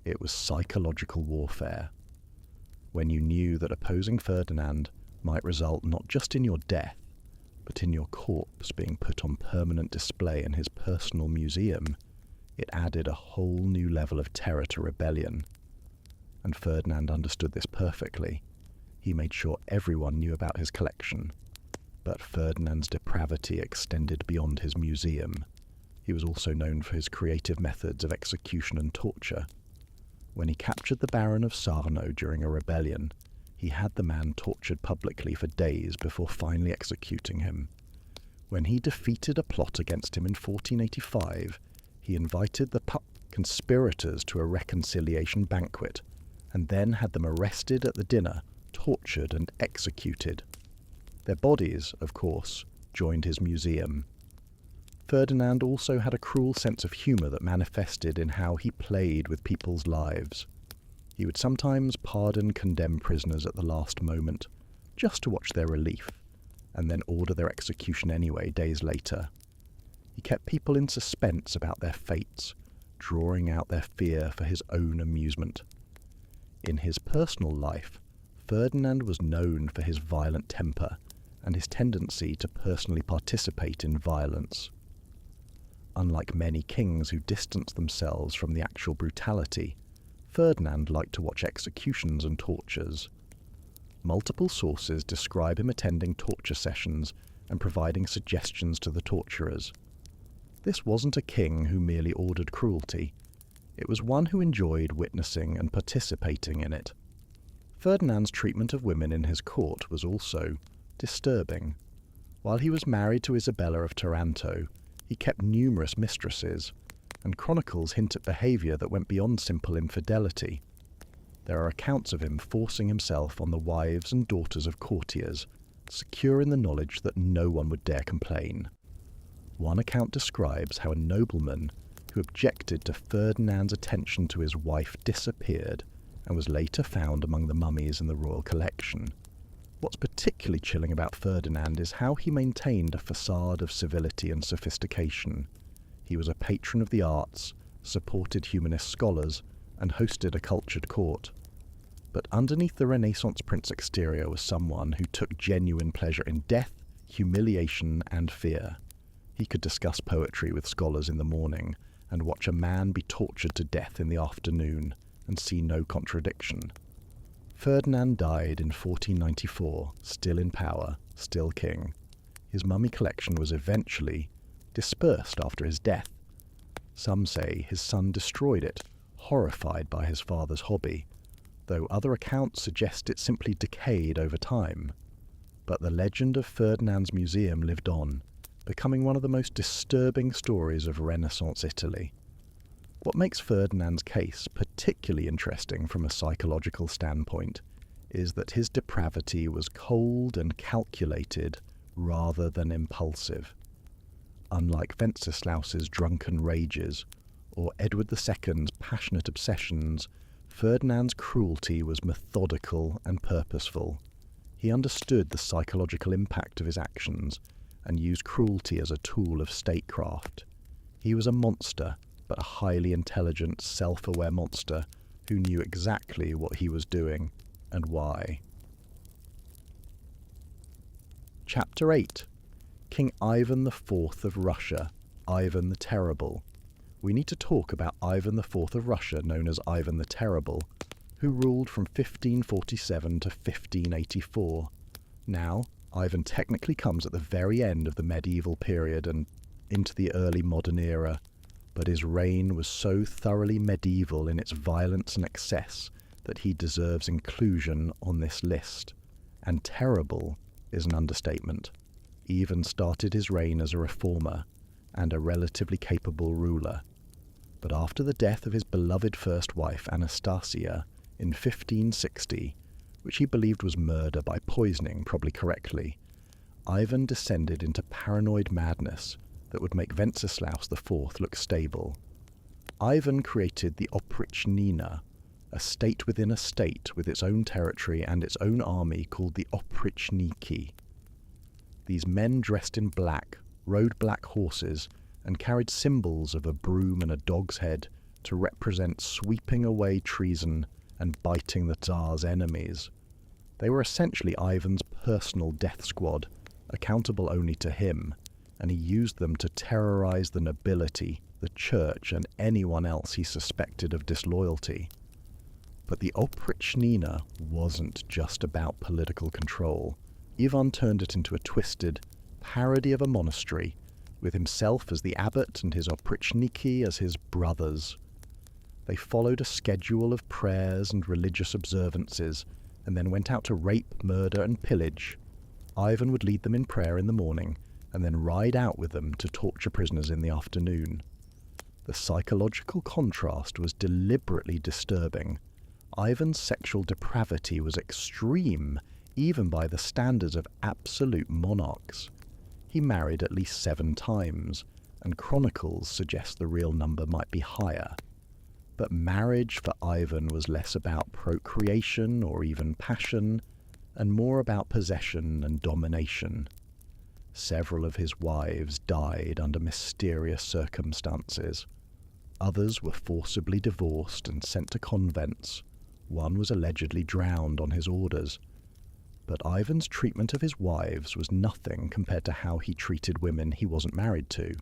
It was psychological warfare. When you knew that opposing Ferdinand might result not just in your death, but in your corpse being put on permanent display in his personal museum, it added a whole new level of terror to rebellion. And Ferdinand understood this perfectly. He made sure everyone knew about his collection. But Ferdinand's depravity extended beyond his museum. He was also known for his creative methods of execution and torture. When he captured the Baron of Sarno during a rebellion, he had the man tortured publicly for days before finally executing him. When he defeated a plot against him in 1485, he invited the conspirators to a reconciliation banquet, and then had them arrested at the dinner, tortured and executed. Their bodies, of course, joined his museum. Ferdinand also had a cruel sense of humour that manifested in how he played with people's lives. He would sometimes pardon condemned prisoners at the last moment, just to watch their relief, and then order their execution anyway days later. He kept people in suspense about their fates, drawing out their fear for his own amusement. In his personal life, Ferdinand was known for his violent temper and his tendency to personally participate in violence. Unlike many kings who distanced themselves from the actual brutality, Ferdinand liked to watch executions and tortures. Multiple sources describe him attending torture sessions and providing suggestions to the torturers. This wasn't a king who merely ordered cruelty. It was one who enjoyed witnessing and participating in it. Ferdinand's treatment of women in his court was also disturbing. While he was married to Isabella of Taranto, he kept numerous mistresses, and chronicles hint at behaviour that went beyond simple infidelity. There are accounts of him forcing himself on the wives and daughters of courtiers, secure in the knowledge that no one would dare complain. One account describes how a nobleman who objected to Ferdinand's attention to his wife disappeared and was later found among the mummies in the royal collection. What's particularly chilling about Ferdinand is how he maintained a facade of civility and sophistication. He was a patron of the arts, supported humanist scholars, and hosted a cultured court. But underneath the Renaissance prince exterior was someone who took genuine pleasure in death, humiliation, and fear. He could discuss poetry with scholars in the morning, and watch a man be tortured to death in the afternoon, and see no contradiction. Ferdinand died in 1494, still in power, still king. His mummy collection was eventually dispersed after his death. Some say his son destroyed it, horrified by his father's hobby, though other accounts suggest it simply decayed over time. But the legend of Ferdinand's museum lived on, becoming one of the most disturbing stories of Renaissance Italy. What makes Ferdinand's case particularly interesting from a psychological standpoint is that his depravity was cold and calculated rather than impulsive. Unlike Wenceslaus's drunken rages or Edward II's passionate obsessions, Ferdinand's cruelty was methodical and purposeful. He understood the psychological impact of his actions and used cruelty as a tool of statecraft. He was a monster, but a highly intelligent, self-aware monster who knew exactly what he was doing and why. Chapter 8. King Ivan IV of Russia, Ivan the Terrible. We need to talk about Ivan IV of Russia, known as Ivan the Terrible, who ruled from 1547 to 1584. Now, Ivan technically comes at the very end of the medieval period and into the early modern era, but his reign was so thoroughly medieval in its violence and excess that he deserves inclusion on this list. And terrible is an understatement. Ivan started his reign as a reformer and a relatively capable ruler. But after the death of his beloved first wife, Anastasia, in 1560, which he believed was murder by poisoning, probably correctly, Ivan descended into paranoid madness that would make Wenceslaus IV look stable. Ivan created the Oprichnina, a state within a state with its own territory and its own army called the Oprichniki. These men dressed in black, rode black horses, and carried symbols of a broom and a dog's head to represent sweeping away treason and biting the Tsar's enemies. They were essentially Ivan's personal death squad, accountable only to him, and he used them to terrorize the nobility, the church, and anyone else he suspected of disloyalty. But the Oprichnina wasn't just about political control. Ivan turned it into a twisted parody of a monastery, with himself as the abbot and his Oprichniki as his brothers. They followed a schedule of prayers and religious observances, and then went out to rape, murder, and pillage. Ivan would lead them in prayer in the morning, and then ride out with them to torture prisoners in the afternoon. The psychological contrast was deliberately disturbing. Ivan's sexual depravity was extreme, even by the standards of absolute monarchs. He married at least 7 times, and chronicles suggest the real number might be higher. But marriage for Ivan was less about procreation or even passion, and more about possession and domination. Several of his wives died under mysterious circumstances. Others were forcibly divorced and sent to convents. One was allegedly drowned on his orders. But Ivan's treatment of his wives was nothing compared to how he treated women he wasn't married to.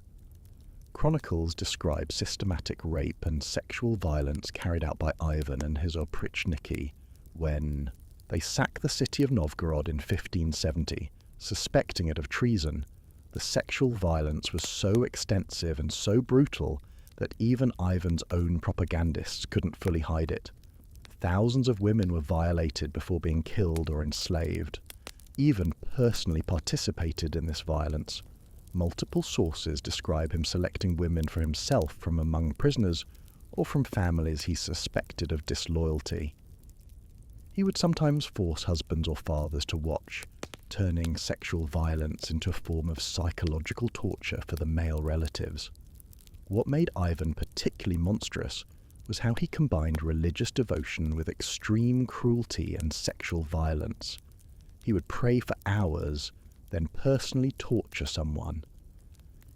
Chronicles describe systematic rape and sexual violence carried out by Ivan and his Oprichniki when they sacked the city of Novgorod in 1570, suspecting it of treason. The sexual violence was so extensive and so brutal that even Ivan's own propagandists couldn't fully hide it. Thousands of women were violated before being killed or enslaved. Ivan personally participated in this violence. Multiple sources describe him selecting women for himself from among prisoners or from families he suspected of disloyalty. He would sometimes force husbands or fathers to watch, turning sexual violence into a form of psychological torture for the male relatives. What made Ivan particularly monstrous was how he combined religious devotion with extreme cruelty and sexual violence. He would pray for hours, then personally torture someone.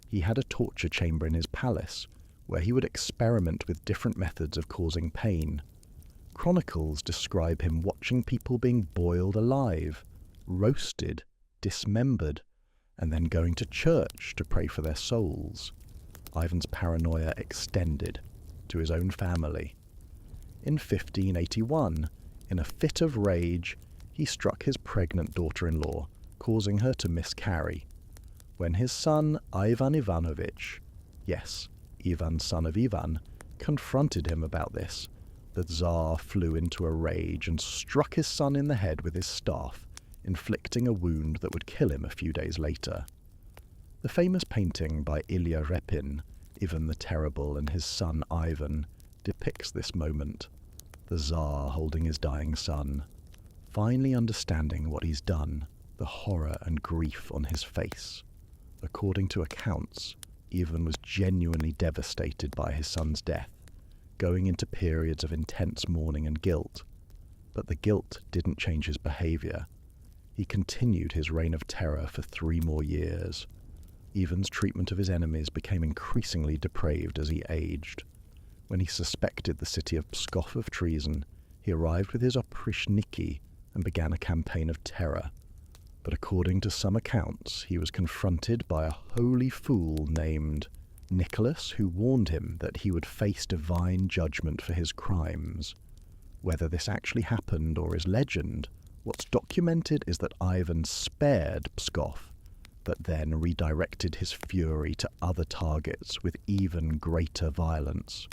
He had a torture chamber in his palace, where he would experiment with different methods of causing pain. Chronicles describe him watching people being boiled alive, roasted, dismembered, and then going to church to pray for their souls. Ivan's paranoia extended to his own family. In 1581, in a fit of rage, he struck his pregnant daughter-in-law, causing her to miscarry. When his son, Ivan Ivanovich, yes, Ivan, son of Ivan, confronted him about this, the Tsar flew into a rage and struck his son in the head with his staff, inflicting a wound that would kill him a few days later. The famous painting by Ilya Repin, Ivan the Terrible and his son Ivan, depicts this moment, the Tsar holding his dying son, finally understanding what he's done, the horror and grief on his face. According to accounts, Ivan was genuinely devastated by his son's death, going into periods of intense mourning and guilt. But the guilt didn't change his behavior. He continued his reign of terror for 3 more years. Ivan's treatment of his enemies became increasingly depraved as he aged. When he suspected the city of Pskov of treason, he arrived with his oprichniki and began a campaign of terror. But according to some accounts, he was confronted by a holy fool named Nicholas, who warned him that he would face divine judgment for his crimes. Whether this actually happened or is legend, what's documented is that Ivan spared Pskov, but then redirected his fury to other targets with even greater violence.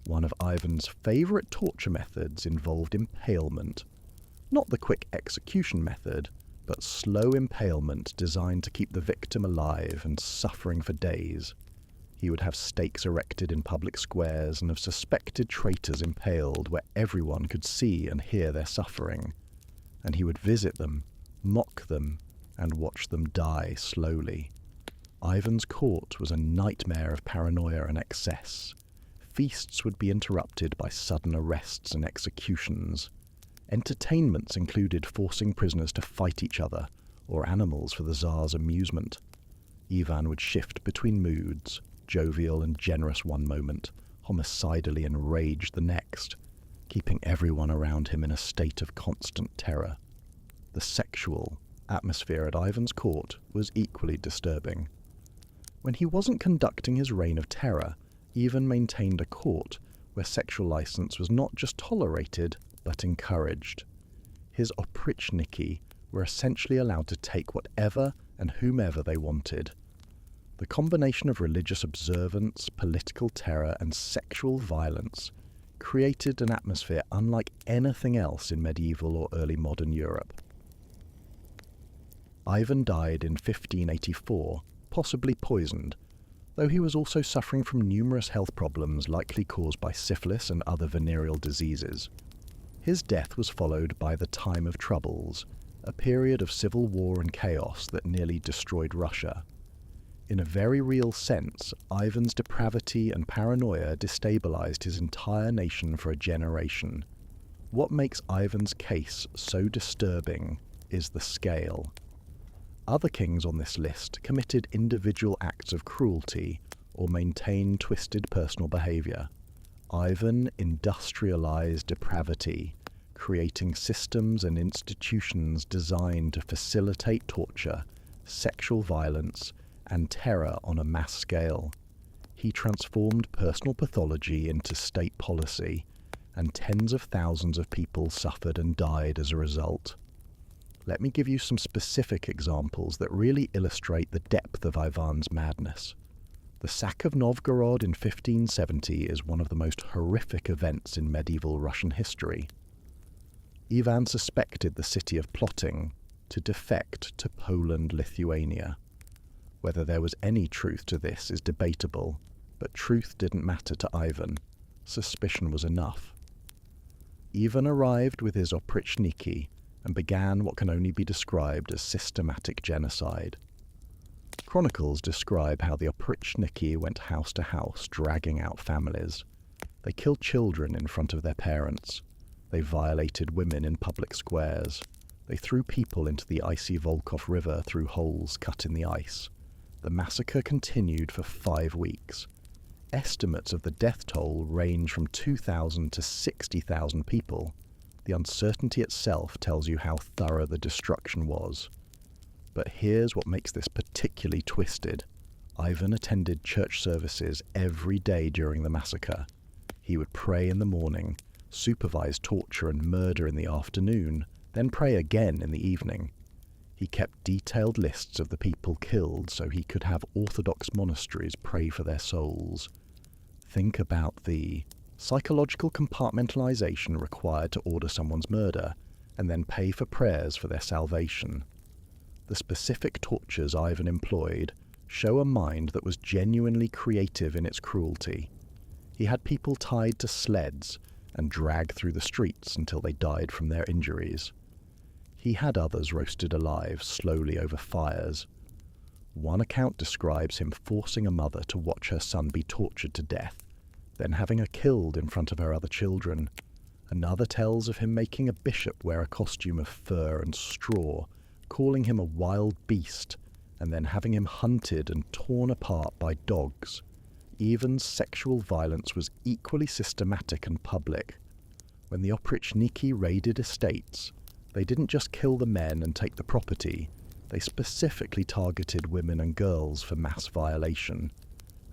One of Ivan's favourite torture methods involved impalement. Not the quick execution method, but slow impalement designed to keep the victim alive and suffering for days. He would have stakes erected in public squares and have suspected traitors impaled where everyone could see and hear their suffering. And he would visit them, mock them, and watch them die slowly. Ivan's court was a nightmare of paranoia and excess. Feasts would be interrupted by sudden arrests and executions. Entertainments included forcing prisoners to fight each other, or animals for the Tsar's amusement. Ivan would shift between moods, jovial and generous one moment, homicidally enraged the next, keeping everyone around him in a state of constant terror. The sexual atmosphere at Ivan's court was equally disturbing. When he wasn't conducting his reign of terror, Ivan maintained a court where sexual license was not just tolerated, but encouraged. His oprichniki were essentially allowed to take whatever and whomever they wanted. The combination of religious observance, political terror, and sexual violence created an atmosphere unlike anything else in medieval or early modern Europe. Ivan died in 1584, possibly poisoned, though he was also suffering from numerous health problems likely caused by syphilis and other venereal diseases. His death was followed by the Time of Troubles, a period of civil war and chaos that nearly destroyed Russia. In a very real sense, Ivan's depravity and paranoia destabilized his entire nation for a generation. What makes Ivan's case so disturbing is the scale. Other kings on this list committed individual acts of cruelty or maintained twisted personal behavior. Ivan industrialized depravity, creating systems and institutions designed to facilitate torture, sexual violence, and terror on a mass scale. He transformed personal pathology into state policy, and tens of thousands of people suffered and died as a result. Let me give you some specific examples that really illustrate the depth of Ivan's madness. The sack of Novgorod in 1570 is one of the most horrific events in medieval Russian history. Ivan suspected the city of plotting to defect to Poland-Lithuania. Whether there was any truth to this is debatable, but truth didn't matter to Ivan. Suspicion was enough. Ivan arrived with his oprichniki and began what can only be described as systematic genocide. Chronicles describe how the oprichniki went house to house, dragging out families. They killed children in front of their parents. They violated women in public squares. They threw people into the icy Volkhov River through holes cut in the ice. The massacre continued for 5 weeks. Estimates of the death toll range from 2,000 to 60,000 people. The uncertainty itself tells you how thorough the destruction was. But here's what makes this particularly twisted. Ivan attended church services every day during the massacre. He would pray in the morning, supervise torture and murder in the afternoon, then pray again in the evening. He kept detailed lists of the people killed so he could have Orthodox monasteries pray for their souls. Think about the psychological compartmentalization required to order someone's murder, and then pay for prayers for their salvation. The specific tortures Ivan employed show a mind that was genuinely creative in its cruelty. He had people tied to sleds and dragged through the streets until they died from their injuries. He had others roasted alive slowly over fires. One account describes him forcing a mother to watch her son be tortured to death, then having her killed in front of her other children. Another tells of him making a bishop wear a costume of fur and straw, calling him a wild beast, and then having him hunted and torn apart by dogs. Ivan's sexual violence was equally systematic and public. When the Oprichniki raided estates, they didn't just kill the men and take the property, they specifically targeted women and girls for mass violation,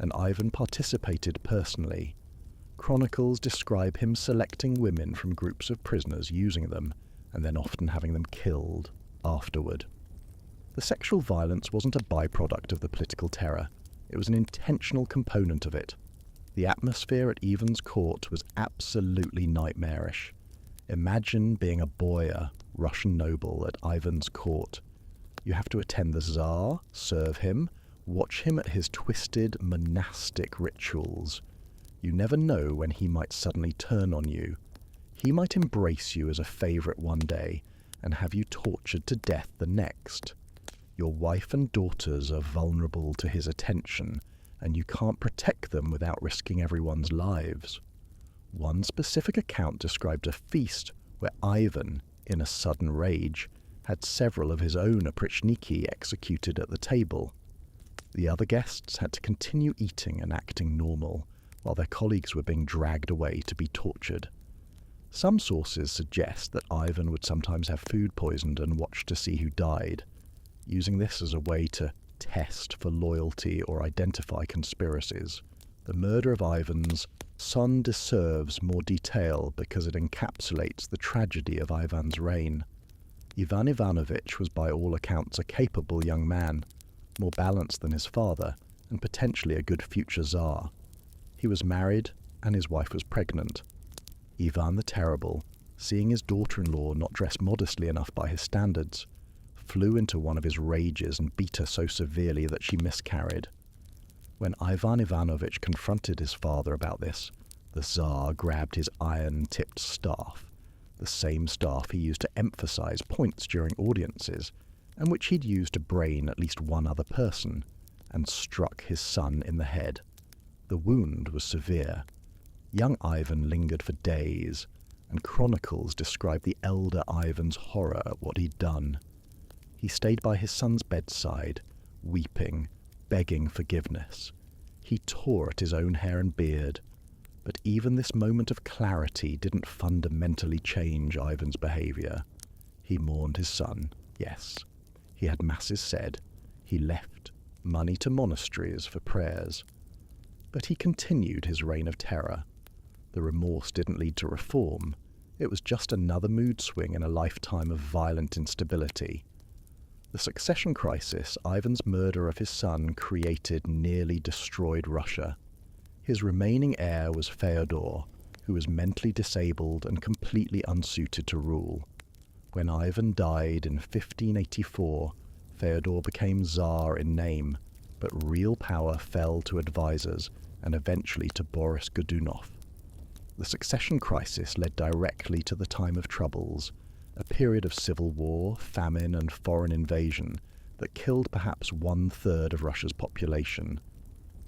and Ivan participated personally. Chronicles describe him selecting women from groups of prisoners, using them, and then often having them killed afterward. The sexual violence wasn't a byproduct of the political terror, it was an intentional component of it. The atmosphere at Ivan's court was absolutely nightmarish. Imagine being a boyar, Russian noble at Ivan's court. You have to attend the Tsar, serve him, watch him at his twisted monastic rituals. You never know when he might suddenly turn on you. He might embrace you as a favourite one day and have you tortured to death the next. Your wife and daughters are vulnerable to his attention, and you can't protect them without risking everyone's lives. One specific account described a feast where Ivan, in a sudden rage, had several of his own oprichniki executed at the table. The other guests had to continue eating and acting normal, while their colleagues were being dragged away to be tortured. Some sources suggest that Ivan would sometimes have food poisoned and watch to see who died, using this as a way to test for loyalty or identify conspiracies. The murder of Ivan's son deserves more detail because it encapsulates the tragedy of Ivan's reign. Ivan Ivanovich was by all accounts a capable young man, more balanced than his father, and potentially a good future Tsar. He was married, and his wife was pregnant. Ivan the Terrible, seeing his daughter-in-law not dressed modestly enough by his standards, flew into one of his rages and beat her so severely that she miscarried. When Ivan Ivanovich confronted his father about this, the Tsar grabbed his iron-tipped staff, the same staff he used to emphasize points during audiences, and which he'd used to brain at least one other person, and struck his son in the head. The wound was severe. Young Ivan lingered for days, and chronicles describe the elder Ivan's horror at what he'd done. He stayed by his son's bedside, weeping, begging forgiveness. He tore at his own hair and beard, but even this moment of clarity didn't fundamentally change Ivan's behaviour. He mourned his son, yes. He had masses said. He left money to monasteries for prayers. But he continued his reign of terror. The remorse didn't lead to reform. It was just another mood swing in a lifetime of violent instability. The succession crisis Ivan's murder of his son created nearly destroyed Russia. His remaining heir was Fyodor, who was mentally disabled and completely unsuited to rule. When Ivan died in 1584, Fyodor became Tsar in name, but real power fell to advisors and eventually to Boris Godunov. The succession crisis led directly to the Time of Troubles, a period of civil war, famine, and foreign invasion that killed perhaps 1/3 of Russia's population.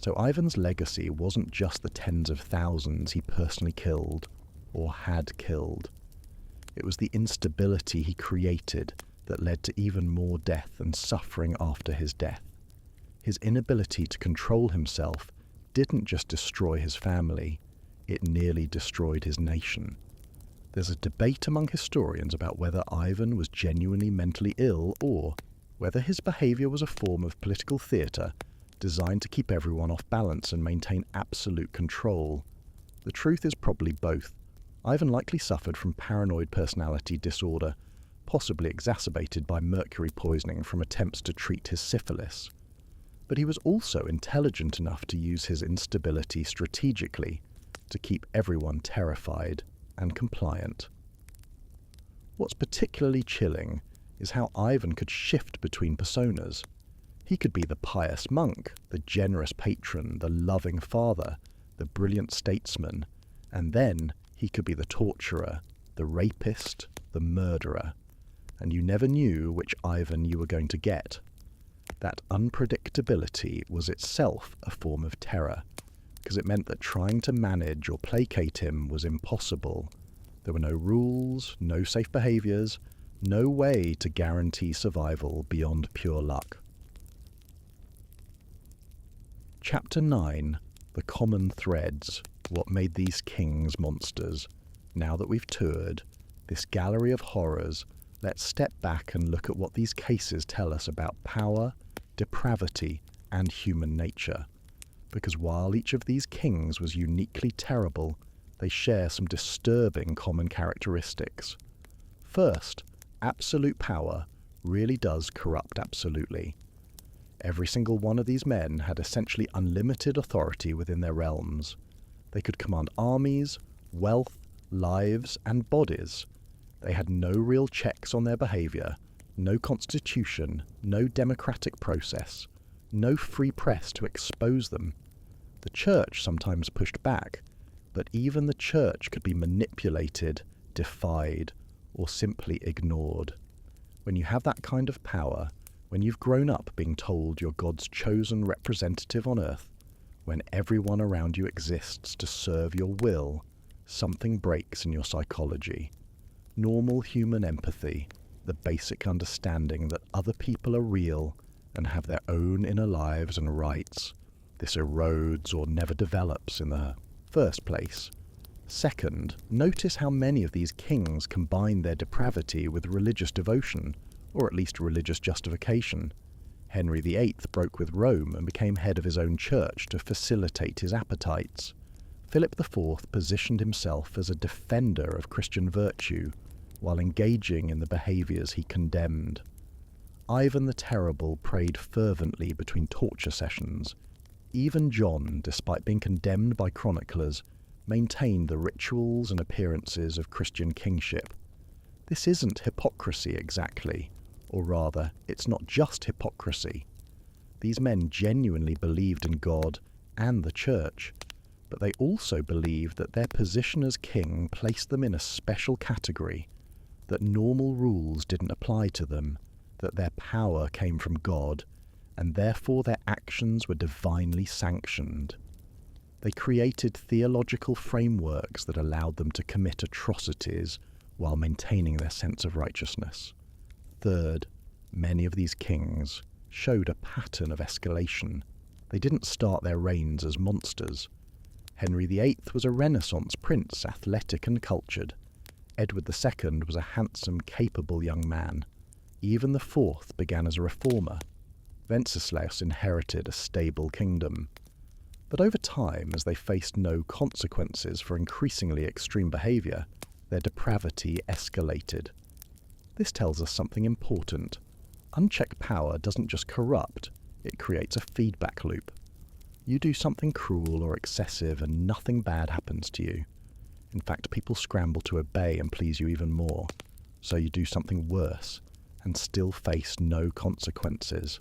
So Ivan's legacy wasn't just the tens of thousands he personally killed, or had killed. It was the instability he created that led to even more death and suffering after his death. His inability to control himself didn't just destroy his family, it nearly destroyed his nation. There's a debate among historians about whether Ivan was genuinely mentally ill or whether his behaviour was a form of political theatre designed to keep everyone off balance and maintain absolute control. The truth is probably both. Ivan likely suffered from paranoid personality disorder, possibly exacerbated by mercury poisoning from attempts to treat his syphilis. But he was also intelligent enough to use his instability strategically to keep everyone terrified and compliant. What's particularly chilling is how Ivan could shift between personas. He could be the pious monk, the generous patron, the loving father, the brilliant statesman, and then he could be the torturer, the rapist, the murderer, and you never knew which Ivan you were going to get. That unpredictability was itself a form of terror, because it meant that trying to manage or placate him was impossible. There were no rules, no safe behaviours, no way to guarantee survival beyond pure luck. Chapter 9. The Common Threads. What made these kings monsters? Now that we've toured this gallery of horrors, let's step back and look at what these cases tell us about power, depravity, and human nature. Because while each of these kings was uniquely terrible, they share some disturbing common characteristics. First, absolute power really does corrupt absolutely. Every single one of these men had essentially unlimited authority within their realms. They could command armies, wealth, lives, and bodies. They had no real checks on their behaviour, no constitution, no democratic process, no free press to expose them. The church sometimes pushed back, but even the church could be manipulated, defied, or simply ignored. When you have that kind of power, when you've grown up being told you're God's chosen representative on earth, when everyone around you exists to serve your will, something breaks in your psychology. Normal human empathy, the basic understanding that other people are real and have their own inner lives and rights, this erodes or never develops in the first place. Second, notice how many of these kings combine their depravity with religious devotion, or at least religious justification. Henry VIII broke with Rome and became head of his own church to facilitate his appetites. Philip IV positioned himself as a defender of Christian virtue, while engaging in the behaviours he condemned. Ivan the Terrible prayed fervently between torture sessions. Even John, despite being condemned by chroniclers, maintained the rituals and appearances of Christian kingship. This isn't hypocrisy exactly, or rather, it's not just hypocrisy. These men genuinely believed in God and the church, but they also believed that their position as king placed them in a special category, that normal rules didn't apply to them, that their power came from God, and therefore their actions were divinely sanctioned. They created theological frameworks that allowed them to commit atrocities while maintaining their sense of righteousness. Third, many of these kings showed a pattern of escalation. They didn't start their reigns as monsters. Henry VIII was a Renaissance prince, athletic and cultured. Edward II was a handsome, capable young man. Even the Fourth began as a reformer. Wenceslaus inherited a stable kingdom. But over time, as they faced no consequences for increasingly extreme behaviour, their depravity escalated. This tells us something important. Unchecked power doesn't just corrupt, it creates a feedback loop. You do something cruel or excessive and nothing bad happens to you. In fact, people scramble to obey and please you even more. So you do something worse and still face no consequences.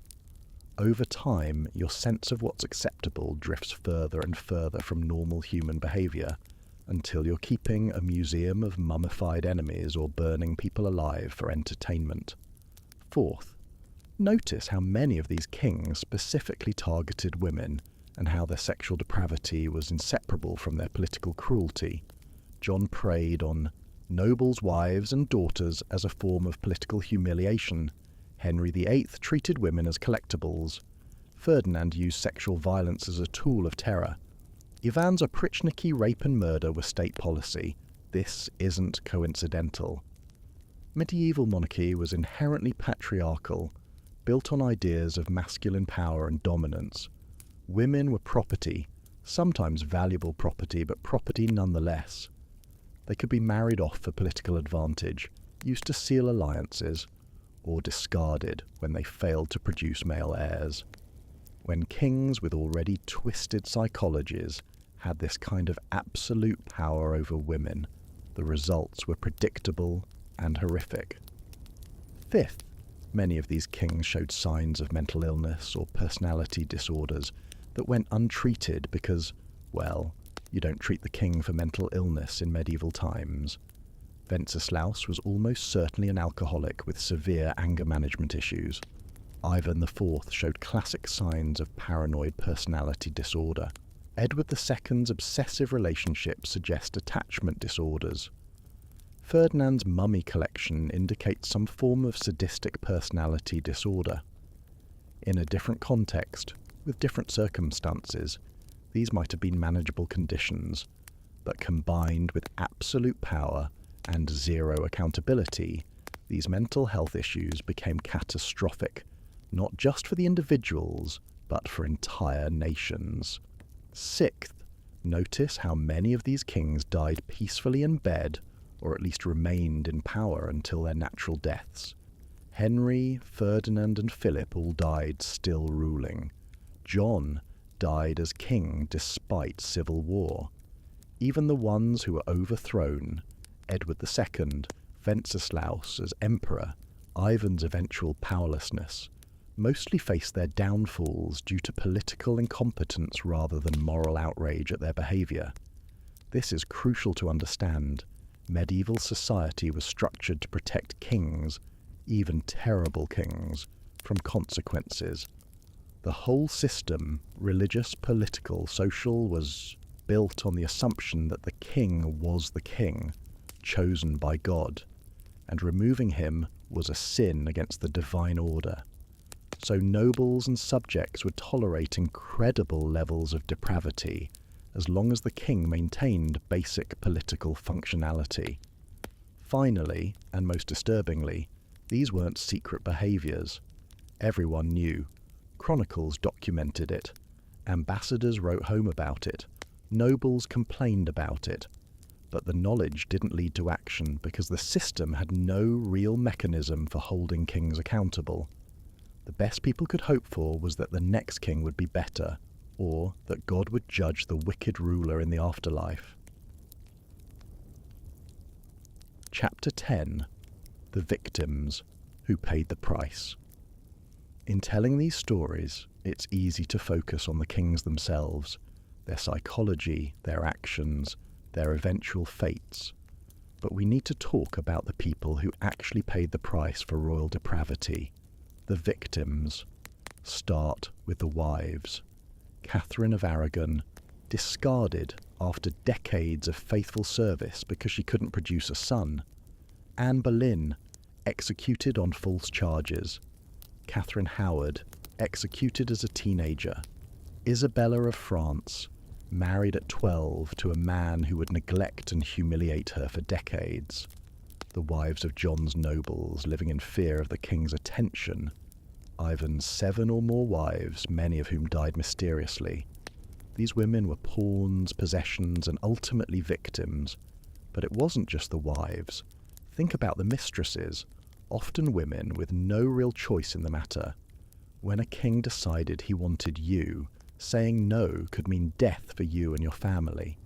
Over time, your sense of what's acceptable drifts further and further from normal human behaviour, until you're keeping a museum of mummified enemies or burning people alive for entertainment. Fourth, notice how many of these kings specifically targeted women and how their sexual depravity was inseparable from their political cruelty. John preyed on nobles' wives and daughters as a form of political humiliation. Henry VIII treated women as collectibles. Ferdinand used sexual violence as a tool of terror. Ivan's Oprichniki rape and murder were state policy. This isn't coincidental. Medieval monarchy was inherently patriarchal, built on ideas of masculine power and dominance. Women were property, sometimes valuable property, but property nonetheless. They could be married off for political advantage, used to seal alliances, or discarded when they failed to produce male heirs. When kings with already twisted psychologies had this kind of absolute power over women, the results were predictable and horrific. Fifth, many of these kings showed signs of mental illness or personality disorders that went untreated because, well, you don't treat the king for mental illness in medieval times. Wenceslaus was almost certainly an alcoholic with severe anger management issues. Ivan IV showed classic signs of paranoid personality disorder. Edward II's obsessive relationships suggest attachment disorders. Ferdinand's mummy collection indicates some form of sadistic personality disorder. In a different context, with different circumstances, these might have been manageable conditions, but combined with absolute power and zero accountability, these mental health issues became catastrophic, not just for the individuals, but for entire nations. Sixth, notice how many of these kings died peacefully in bed, or at least remained in power until their natural deaths. Henry, Ferdinand, and Philip all died still ruling. John died as king despite civil war. Even the ones who were overthrown, Edward II, Wenceslaus as emperor, Ivan's eventual powerlessness, mostly faced their downfalls due to political incompetence rather than moral outrage at their behaviour. This is crucial to understand. Medieval society was structured to protect kings, even terrible kings, from consequences. The whole system, religious, political, social, was built on the assumption that the king was the king, chosen by God, and removing him was a sin against the divine order. So nobles and subjects would tolerate incredible levels of depravity as long as the king maintained basic political functionality. Finally, and most disturbingly, these weren't secret behaviours. Everyone knew. Chronicles documented it. Ambassadors wrote home about it. Nobles complained about it. But the knowledge didn't lead to action because the system had no real mechanism for holding kings accountable. The best people could hope for was that the next king would be better, or that God would judge the wicked ruler in the afterlife. Chapter 10. The Victims Who Paid the Price. In telling these stories, it's easy to focus on the kings themselves, their psychology, their actions, their eventual fates. But we need to talk about the people who actually paid the price for royal depravity. The victims. Start with the wives. Catherine of Aragon, discarded after decades of faithful service because she couldn't produce a son. Anne Boleyn, executed on false charges. Catherine Howard, executed as a teenager. Isabella of France, married at 12 to a man who would neglect and humiliate her for decades. The wives of John's nobles living in fear of the king's attention. Ivan's 7 or more wives, many of whom died mysteriously. These women were pawns, possessions, and ultimately victims. But it wasn't just the wives. Think about the mistresses, often women with no real choice in the matter. When a king decided he wanted you, saying no could mean death for you and your family.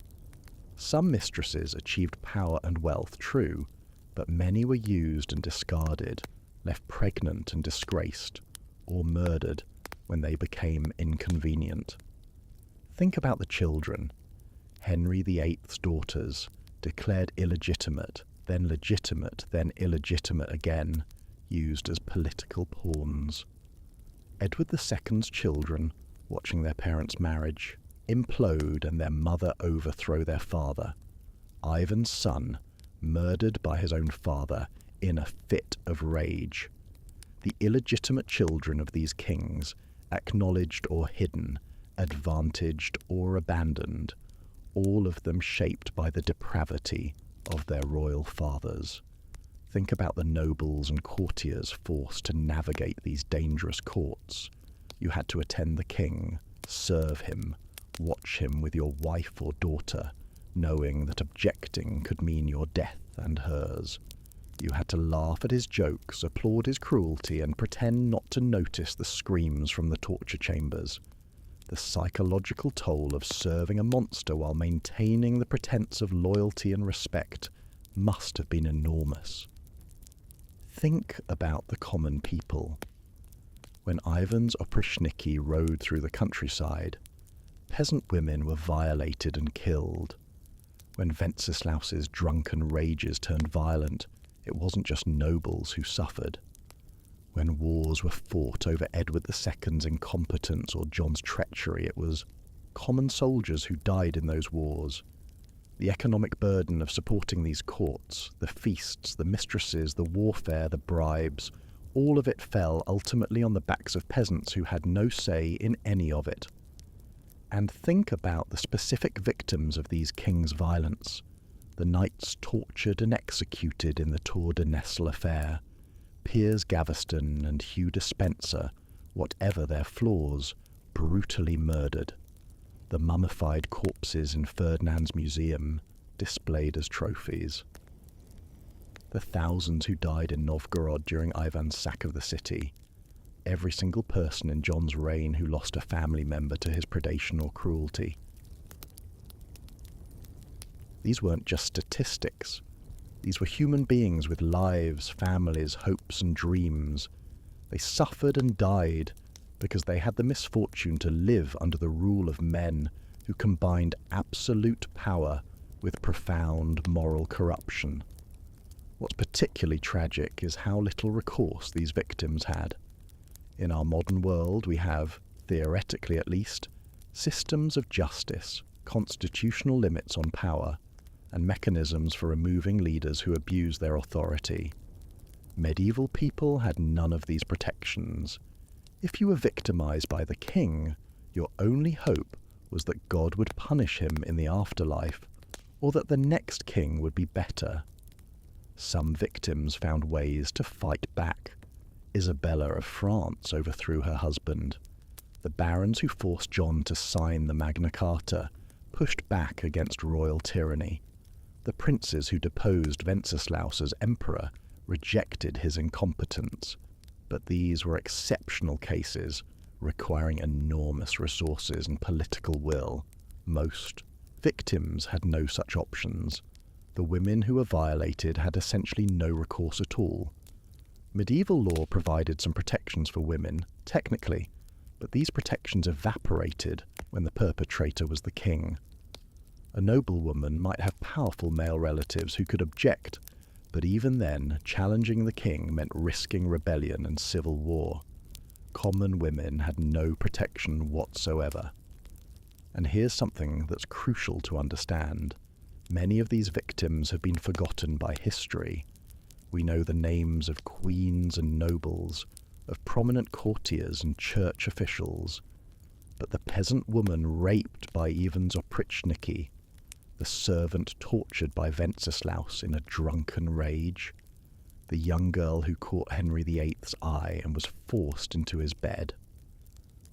Some mistresses achieved power and wealth, true, but many were used and discarded, left pregnant and disgraced, or murdered when they became inconvenient. Think about the children. Henry VIII's daughters, declared illegitimate, then legitimate, then illegitimate again, used as political pawns. Edward II's children, watching their parents' marriage implode and their mother overthrow their father. Ivan's son, murdered by his own father in a fit of rage. The illegitimate children of these kings, acknowledged or hidden, advantaged or abandoned, all of them shaped by the depravity of their royal fathers. Think about the nobles and courtiers forced to navigate these dangerous courts. You had to attend the king, serve him, watch him with your wife or daughter, knowing that objecting could mean your death and hers. You had to laugh at his jokes, applaud his cruelty, and pretend not to notice the screams from the torture chambers. The psychological toll of serving a monster while maintaining the pretense of loyalty and respect must have been enormous. Think about the common people. When Ivan's oprichniki rode through the countryside, peasant women were violated and killed. When Wenceslaus's drunken rages turned violent, it wasn't just nobles who suffered. When wars were fought over Edward II's incompetence or John's treachery, it was common soldiers who died in those wars. The economic burden of supporting these courts, the feasts, the mistresses, the warfare, the bribes, all of it fell ultimately on the backs of peasants who had no say in any of it. And think about the specific victims of these kings' violence. The knights tortured and executed in the Tour de Nesle affair, Piers Gaveston and Hugh Despenser, whatever their flaws, brutally murdered. The mummified corpses in Ferdinand's museum, displayed as trophies. The thousands who died in Novgorod during Ivan's sack of the city. Every single person in John's reign who lost a family member to his predation or cruelty. These weren't just statistics. These were human beings with lives, families, hopes and dreams. They suffered and died because they had the misfortune to live under the rule of men who combined absolute power with profound moral corruption. What's particularly tragic is how little recourse these victims had. In our modern world, we have, theoretically at least, systems of justice, constitutional limits on power, and mechanisms for removing leaders who abuse their authority. Medieval people had none of these protections. If you were victimized by the king, your only hope was that God would punish him in the afterlife, or that the next king would be better. Some victims found ways to fight back. Isabella of France overthrew her husband. The barons who forced John to sign the Magna Carta pushed back against royal tyranny. The princes who deposed Wenceslaus as emperor rejected his incompetence, but these were exceptional cases requiring enormous resources and political will. Most victims had no such options. The women who were violated had essentially no recourse at all. Medieval law provided some protections for women, technically, but these protections evaporated when the perpetrator was the king. A noblewoman might have powerful male relatives who could object, but even then, challenging the king meant risking rebellion and civil war. Common women had no protection whatsoever. And here's something that's crucial to understand. Many of these victims have been forgotten by history. We know the names of queens and nobles, of prominent courtiers and church officials. But the peasant woman raped by Ivan's oprichniki, the servant tortured by Wenceslaus in a drunken rage, the young girl who caught Henry VIII's eye and was forced into his bed.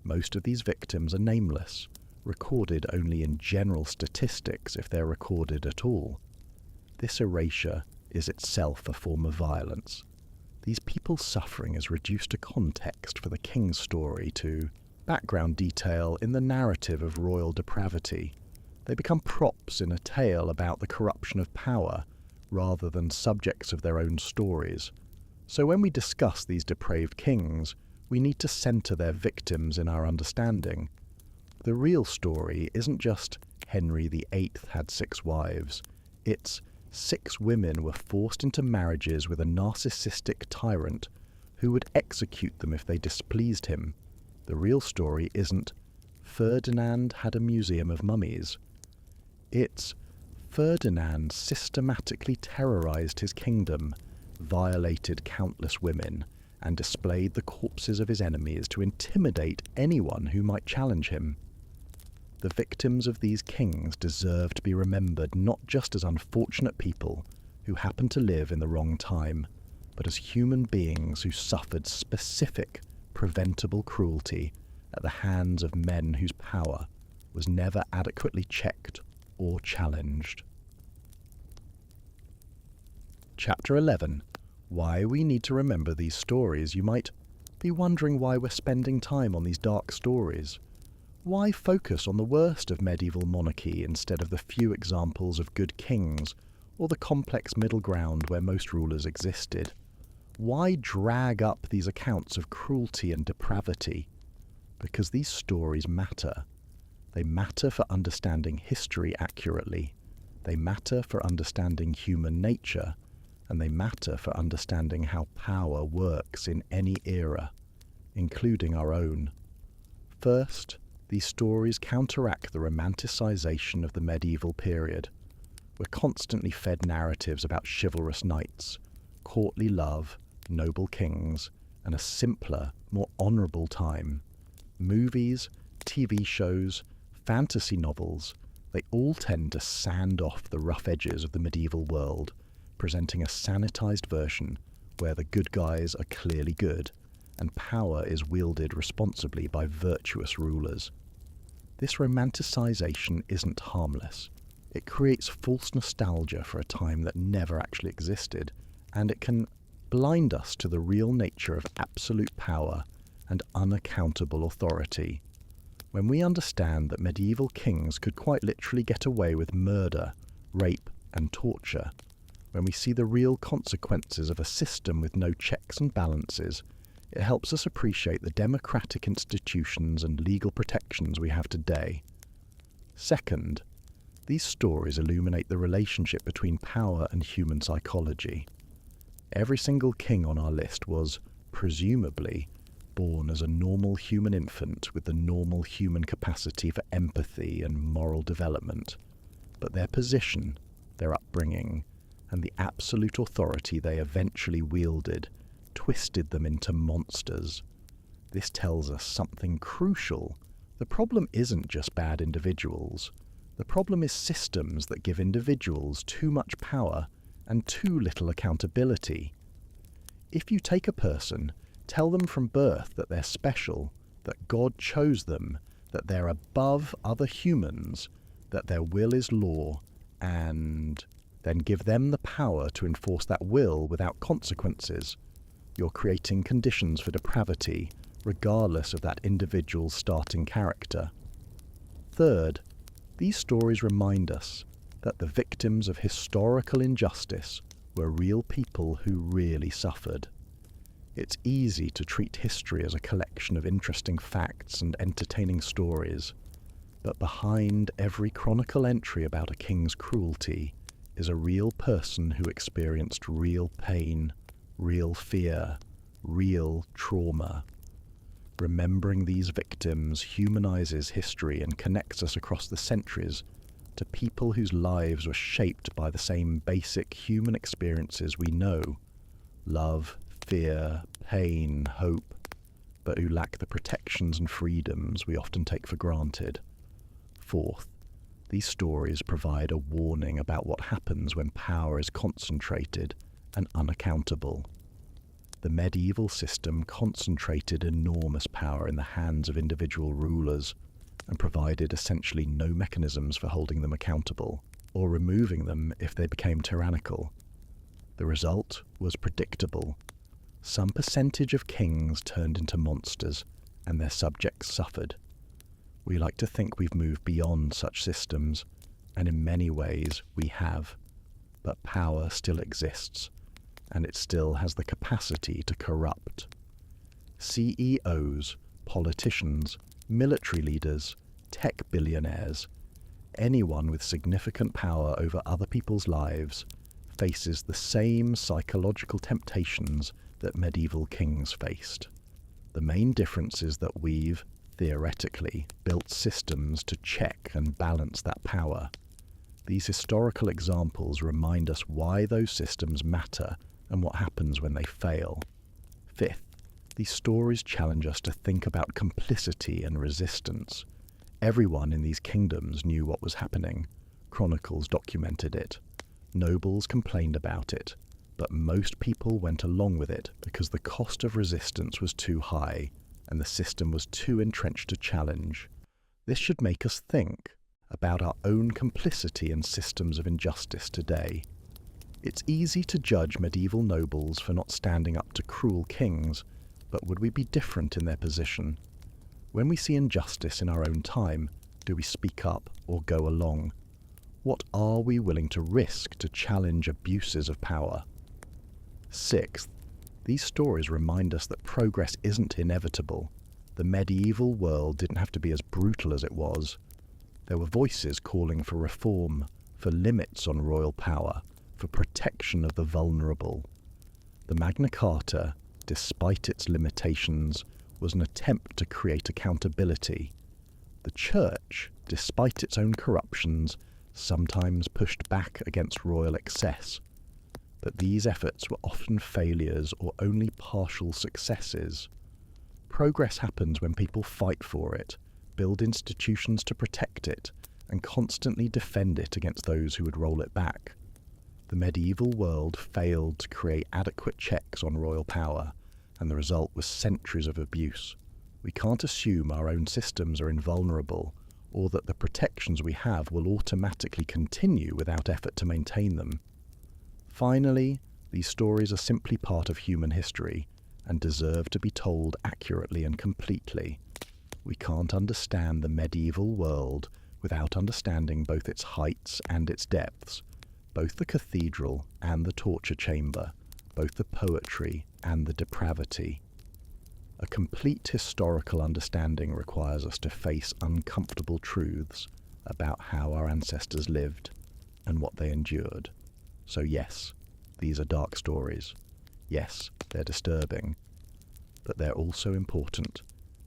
Most of these victims are nameless, recorded only in general statistics if they're recorded at all. This erasure is itself a form of violence. These people's suffering is reduced to context for the king's story, to background detail in the narrative of royal depravity. They become props in a tale about the corruption of power, rather than subjects of their own stories. So when we discuss these depraved kings, we need to center their victims in our understanding. The real story isn't just Henry VIII had 6 wives. It's 6 women were forced into marriages with a narcissistic tyrant who would execute them if they displeased him. The real story isn't Ferdinand had a museum of mummies. It's Ferdinand systematically terrorized his kingdom, violated countless women, and displayed the corpses of his enemies to intimidate anyone who might challenge him. The victims of these kings deserve to be remembered not just as unfortunate people who happened to live in the wrong time, but as human beings who suffered specific, preventable cruelty at the hands of men whose power was never adequately checked or challenged. Chapter 11. Why we need to remember these stories. You might be wondering why we're spending time on these dark stories. Why focus on the worst of medieval monarchy instead of the few examples of good kings or the complex middle ground where most rulers existed? Why drag up these accounts of cruelty and depravity? Because these stories matter. They matter for understanding history accurately. They matter for understanding human nature. And they matter for understanding how power works in any era, including our own. First, these stories counteract the romanticization of the medieval period. We're constantly fed narratives about chivalrous knights, courtly love, noble kings, and a simpler, more honourable time. Movies, TV shows, fantasy novels, they all tend to sand off the rough edges of the medieval world, presenting a sanitized version where the good guys are clearly good and power is wielded responsibly by virtuous rulers. This romanticization isn't harmless. It creates false nostalgia for a time that never actually existed, and it can blind us to the real nature of absolute power and unaccountable authority. When we understand that medieval kings could quite literally get away with murder, rape, and torture, when we see the real consequences of a system with no checks and balances, it helps us appreciate the democratic institutions and legal protections we have today. Second, these stories illuminate the relationship between power and human psychology. Every single king on our list was, presumably, born as a normal human infant with the normal human capacity for empathy and moral development, but their position, their upbringing, and the absolute authority they eventually wielded twisted them into monsters. This tells us something crucial. The problem isn't just bad individuals. The problem is systems that give individuals too much power and too little accountability. If you take a person, tell them from birth that they're special, that God chose them, that they're above other humans, that their will is law, and then give them the power to enforce that will without consequences, you're creating conditions for depravity, regardless of that individual's starting character. Third, these stories remind us that the victims of historical injustice were real people who really suffered. It's easy to treat history as a collection of interesting facts and entertaining stories, but behind every chronicle entry about a king's cruelty is a real person who experienced real pain, real fear, real trauma. Remembering these victims humanizes history and connects us across the centuries to people whose lives were shaped by the same basic human experiences we know: love, fear, pain, hope, but who lack the protections and freedoms we often take for granted. Fourth, these stories provide a warning about what happens when power is concentrated and unaccountable. The medieval system concentrated enormous power in the hands of individual rulers and provided essentially no mechanisms for holding them accountable or removing them if they became tyrannical. The result was predictable. Some percentage of kings turned into monsters, and their subjects suffered. We like to think we've moved beyond such systems, and in many ways we have. But power still exists, and it still has the capacity to corrupt. CEOs, politicians, military leaders, tech billionaires, anyone with significant power over other people's lives faces the same psychological temptations that medieval kings faced. The main difference is that we've, theoretically, built systems to check and balance that power. These historical examples remind us why those systems matter and what happens when they fail. Fifth, these stories challenge us to think about complicity and resistance. Everyone in these kingdoms knew what was happening. Chronicles documented it. Nobles complained about it, but most people went along with it because the cost of resistance was too high and the system was too entrenched to challenge. This should make us think about our own complicity in systems of injustice today. It's easy to judge medieval nobles for not standing up to cruel kings, but would we be different in their position? When we see injustice in our own time, do we speak up or go along? What are we willing to risk to challenge abuses of power? Sixth, these stories remind us that progress isn't inevitable. The medieval world didn't have to be as brutal as it was. There were voices calling for reform, for limits on royal power, for protection of the vulnerable. The Magna Carta, despite its limitations, was an attempt to create accountability. The Church, despite its own corruptions, sometimes pushed back against royal excess. But these efforts were often failures or only partial successes. Progress happens when people fight for it, build institutions to protect it, and constantly defend it against those who would roll it back. The medieval world failed to create adequate checks on royal power, and the result was centuries of abuse. We can't assume our own systems are invulnerable, or that the protections we have will automatically continue without effort to maintain them. Finally, these stories are simply part of human history and deserve to be told accurately and completely. We can't understand the medieval world without understanding both its heights and its depths, both the cathedral and the torture chamber, both the poetry and the depravity. A complete historical understanding requires us to face uncomfortable truths about how our ancestors lived and what they endured. So yes, these are dark stories. Yes, they're disturbing. But they're also important.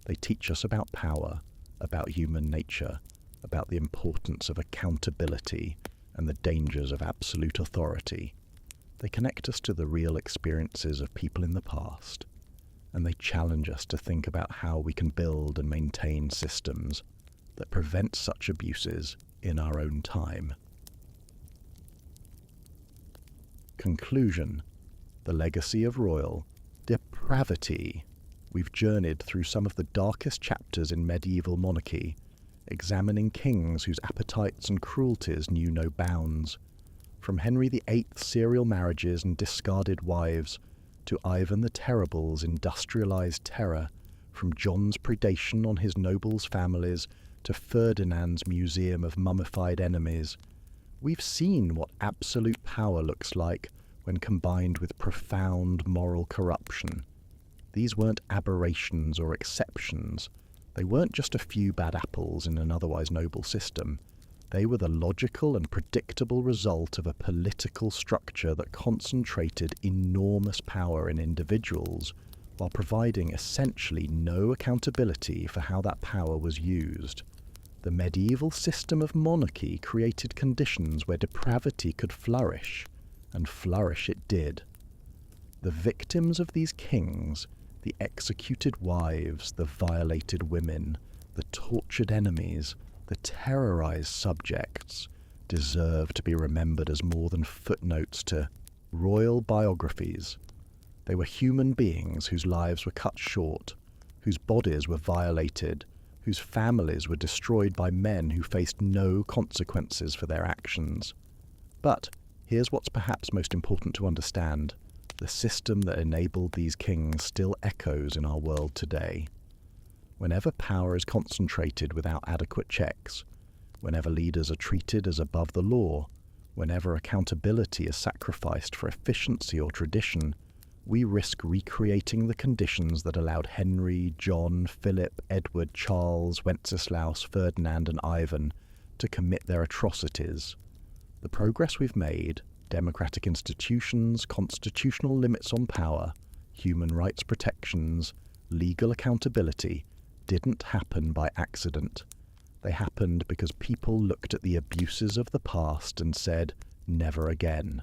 They teach us about power, about human nature, about the importance of accountability and the dangers of absolute authority. They connect us to the real experiences of people in the past, and they challenge us to think about how we can build and maintain systems that prevent such abuses in our own time. Conclusion: the legacy of royal depravity. We've journeyed through some of the darkest chapters in medieval monarchy, examining kings whose appetites and cruelties knew no bounds. From Henry VIII's serial marriages and discarded wives, to Ivan the Terrible's industrialized terror, from John's predation on his nobles' families to Ferdinand's museum of mummified enemies, we've seen what absolute power looks like when combined with profound moral corruption. These weren't aberrations or exceptions. They weren't just a few bad apples in an otherwise noble system. They were the logical and predictable result of a political structure that concentrated enormous power in individuals while providing essentially no accountability for how that power was used. The medieval system of monarchy created conditions where depravity could flourish, and flourish it did. The victims of these kings, the executed wives, the violated women, the tortured enemies, the terrorized subjects, deserve to be remembered as more than footnotes to royal biographies. They were human beings whose lives were cut short, whose bodies were violated, whose families were destroyed by men who faced no consequences for their actions. But here's what's perhaps most important to understand. The system that enabled these kings still echoes in our world today. Whenever power is concentrated without adequate checks, whenever leaders are treated as above the law, whenever accountability is sacrificed for efficiency or tradition, we risk recreating the conditions that allowed Henry, John, Philip, Edward, Charles, Wenceslaus, Ferdinand, and Ivan to commit their atrocities. The progress we've made, democratic institutions, constitutional limits on power, human rights protections, legal accountability, didn't happen by accident. They happened because people looked at the abuses of the past and said, never again.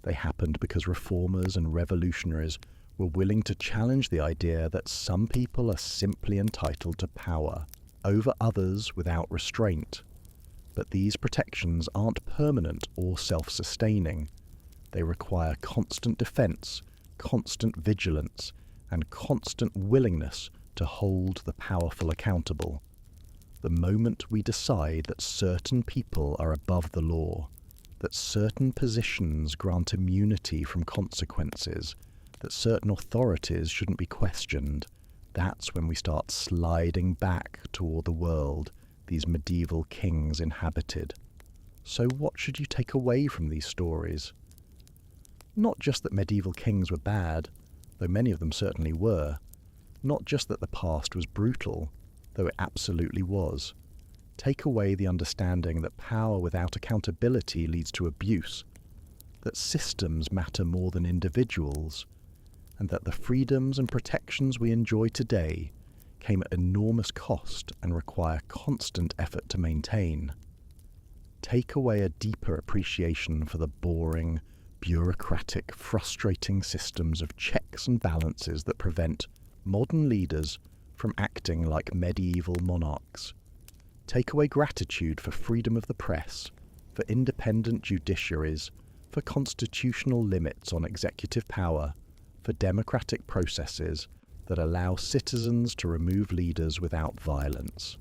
They happened because reformers and revolutionaries were willing to challenge the idea that some people are simply entitled to power over others without restraint. But these protections aren't permanent or self-sustaining. They require constant defense, constant vigilance, and constant willingness to hold the powerful accountable. The moment we decide that certain people are above the law, that certain positions grant immunity from consequences, that certain authorities shouldn't be questioned, that's when we start sliding back toward the world these medieval kings inhabited. So what should you take away from these stories? Not just that medieval kings were bad, though many of them certainly were. Not just that the past was brutal, though it absolutely was. Take away the understanding that power without accountability leads to abuse, that systems matter more than individuals, and that the freedoms and protections we enjoy today came at enormous cost and require constant effort to maintain. Take away a deeper appreciation for the boring, bureaucratic, frustrating systems of checks and balances that prevent modern leaders from acting like medieval monarchs. Take away gratitude for freedom of the press, for independent judiciaries, for constitutional limits on executive power, for democratic processes that allow citizens to remove leaders without violence.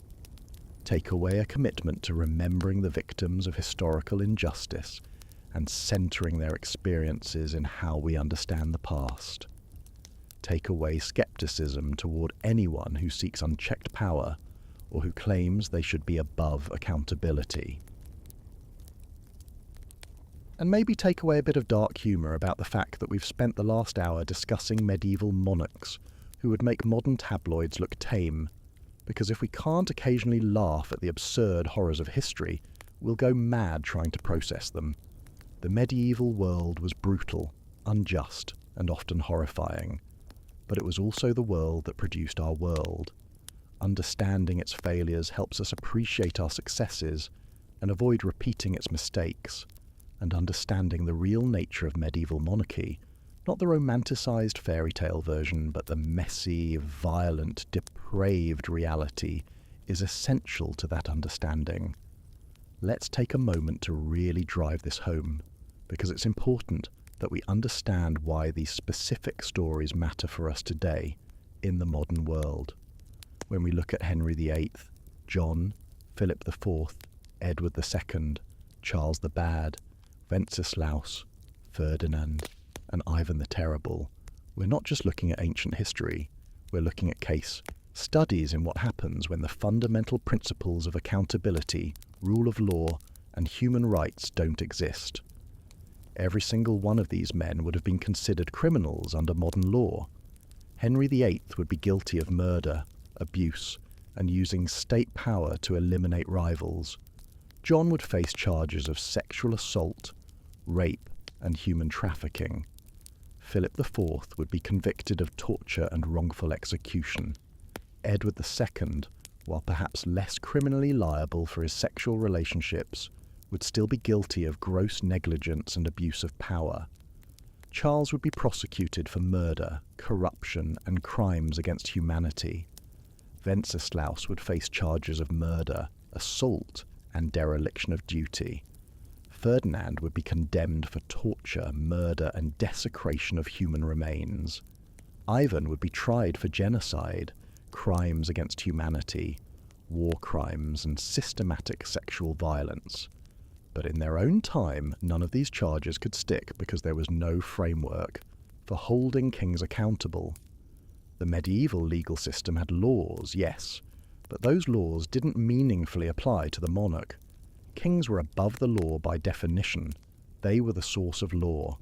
Take away a commitment to remembering the victims of historical injustice and centering their experiences in how we understand the past. Take away skepticism toward anyone who seeks unchecked power or who claims they should be above accountability. And maybe take away a bit of dark humour about the fact that we've spent the last hour discussing medieval monarchs who would make modern tabloids look tame, because if we can't occasionally laugh at the absurd horrors of history, we'll go mad trying to process them. The medieval world was brutal, unjust, and often horrifying, but it was also the world that produced our world. Understanding its failures helps us appreciate our successes and avoid repeating its mistakes, and understanding the real nature of medieval monarchy, not the romanticised fairy tale version, but the messy, violent, depraved reality, is essential to that understanding. Let's take a moment to really drive this home, because it's important that we understand why these specific stories matter for us today in the modern world. When we look at Henry VIII, John, Philip IV, Edward II, Charles the Bad, Wenceslaus, Ferdinand, and Ivan the Terrible, we're not just looking at ancient history, we're looking at case studies in what happens when the fundamental principles of accountability, rule of law, and human rights don't exist. Every single one of these men would have been considered criminals under modern law. Henry VIII would be guilty of murder, abuse, and using state power to eliminate rivals. John would face charges of sexual assault, rape, and human trafficking. Philip IV would be convicted of torture and wrongful execution. Edward II, while perhaps less criminally liable for his sexual relationships, would still be guilty of gross negligence and abuse of power. Charles would be prosecuted for murder, corruption, and crimes against humanity. Wenceslaus would face charges of murder, assault, and dereliction of duty. Ferdinand would be condemned for torture, murder, and desecration of human remains. Ivan would be tried for genocide, crimes against humanity, war crimes, and systematic sexual violence. But in their own time, none of these charges could stick because there was no framework for holding kings accountable. The medieval legal system had laws, yes, but those laws didn't meaningfully apply to the monarch. Kings were above the law by definition. They were the source of law.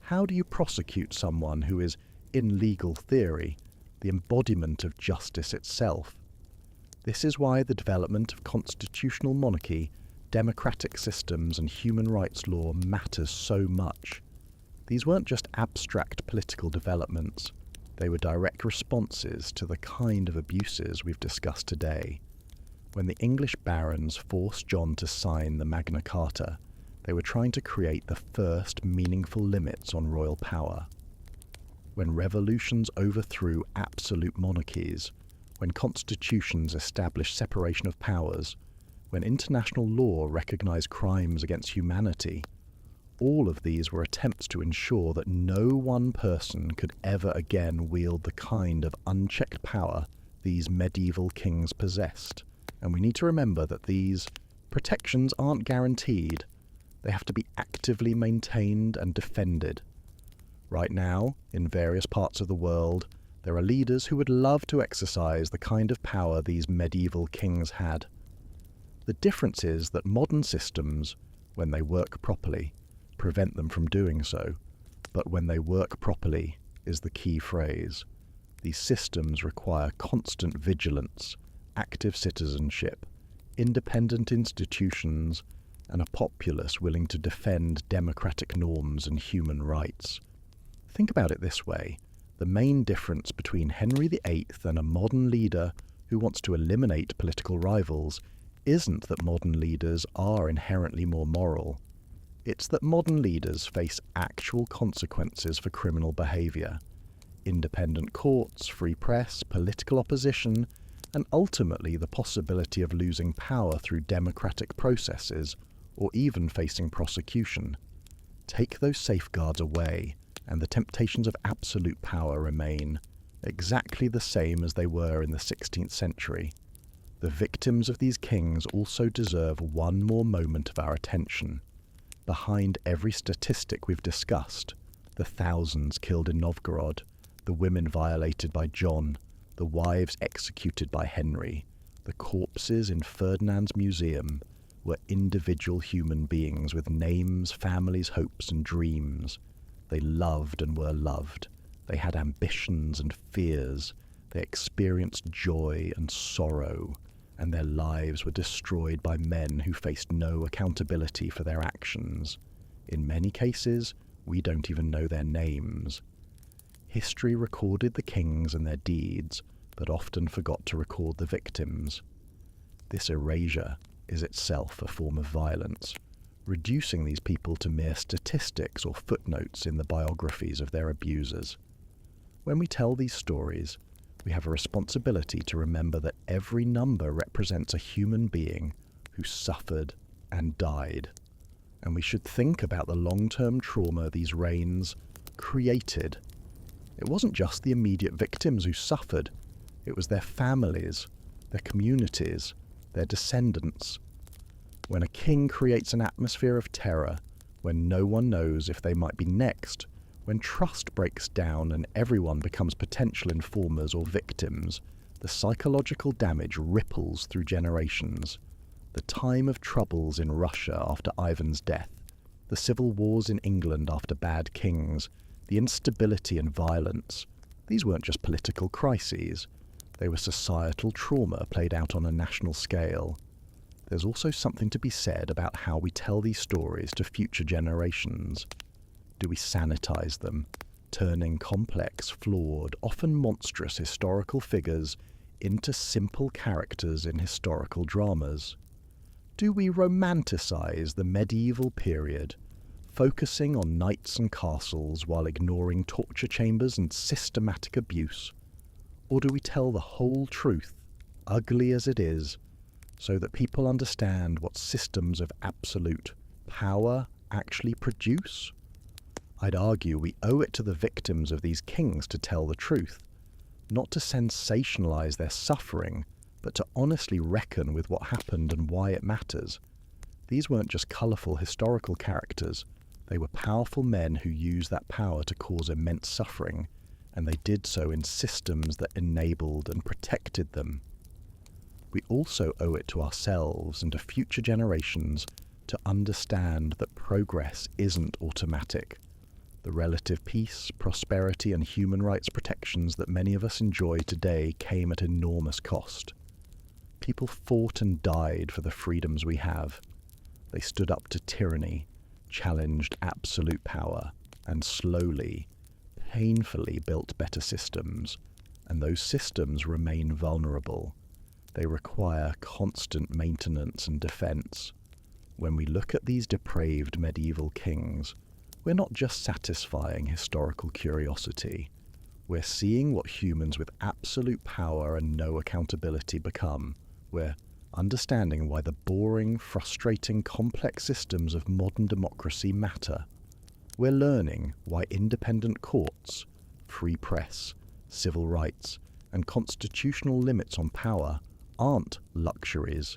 How do you prosecute someone who is, in legal theory, the embodiment of justice itself? This is why the development of constitutional monarchy, democratic systems, and human rights law matters so much. These weren't just abstract political developments. They were direct responses to the kind of abuses we've discussed today. When the English barons forced John to sign the Magna Carta, they were trying to create the first meaningful limits on royal power. When revolutions overthrew absolute monarchies, when constitutions established separation of powers, when international law recognized crimes against humanity, all of these were attempts to ensure that no one person could ever again wield the kind of unchecked power these medieval kings possessed. And we need to remember that these protections aren't guaranteed. They have to be actively maintained and defended. Right now, in various parts of the world, there are leaders who would love to exercise the kind of power these medieval kings had. The difference is that modern systems, when they work properly, prevent them from doing so. But when they work properly is the key phrase. These systems require constant vigilance, active citizenship, independent institutions, and a populace willing to defend democratic norms and human rights. Think about it this way. The main difference between Henry VIII and a modern leader who wants to eliminate political rivals isn't that modern leaders are inherently more moral. It's that modern leaders face actual consequences for criminal behaviour. Independent courts, free press, political opposition, and ultimately the possibility of losing power through democratic processes or even facing prosecution. Take those safeguards away, and the temptations of absolute power remain, exactly the same as they were in the 16th century. The victims of these kings also deserve one more moment of our attention. Behind every statistic we've discussed, the thousands killed in Novgorod, the women violated by John, the wives executed by Henry, the corpses in Ferdinand's museum, were individual human beings with names, families, hopes, and dreams. They loved and were loved. They had ambitions and fears. They experienced joy and sorrow, and their lives were destroyed by men who faced no accountability for their actions. In many cases, we don't even know their names. History recorded the kings and their deeds, but often forgot to record the victims. This erasure is itself a form of violence, reducing these people to mere statistics or footnotes in the biographies of their abusers. When we tell these stories, we have a responsibility to remember that every number represents a human being who suffered and died. And we should think about the long-term trauma these reigns created. It wasn't just the immediate victims who suffered. It was their families, their communities, their descendants. When a king creates an atmosphere of terror, when no one knows if they might be next, when trust breaks down and everyone becomes potential informers or victims, the psychological damage ripples through generations. The time of troubles in Russia after Ivan's death, the civil wars in England after bad kings, the instability and violence, these weren't just political crises. They were societal trauma played out on a national scale. There's also something to be said about how we tell these stories to future generations. Do we sanitize them, turning complex, flawed, often monstrous historical figures into simple characters in historical dramas? Do we romanticize the medieval period, focusing on knights and castles while ignoring torture chambers and systematic abuse? Or do we tell the whole truth, ugly as it is, so that people understand what systems of absolute power actually produce? I'd argue we owe it to the victims of these kings to tell the truth, not to sensationalize their suffering, but to honestly reckon with what happened and why it matters. These weren't just colourful historical characters. They were powerful men who used that power to cause immense suffering, and they did so in systems that enabled and protected them. We also owe it to ourselves and to future generations to understand that progress isn't automatic. The relative peace, prosperity, and human rights protections that many of us enjoy today came at enormous cost. People fought and died for the freedoms we have. They stood up to tyranny, challenged absolute power, and slowly, painfully built better systems, and those systems remain vulnerable. They require constant maintenance and defense. When we look at these depraved medieval kings, we're not just satisfying historical curiosity. We're seeing what humans with absolute power and no accountability become. We're understanding why the boring, frustrating, complex systems of modern democracy matter. We're learning why independent courts, free press, civil rights, and constitutional limits on power aren't luxuries.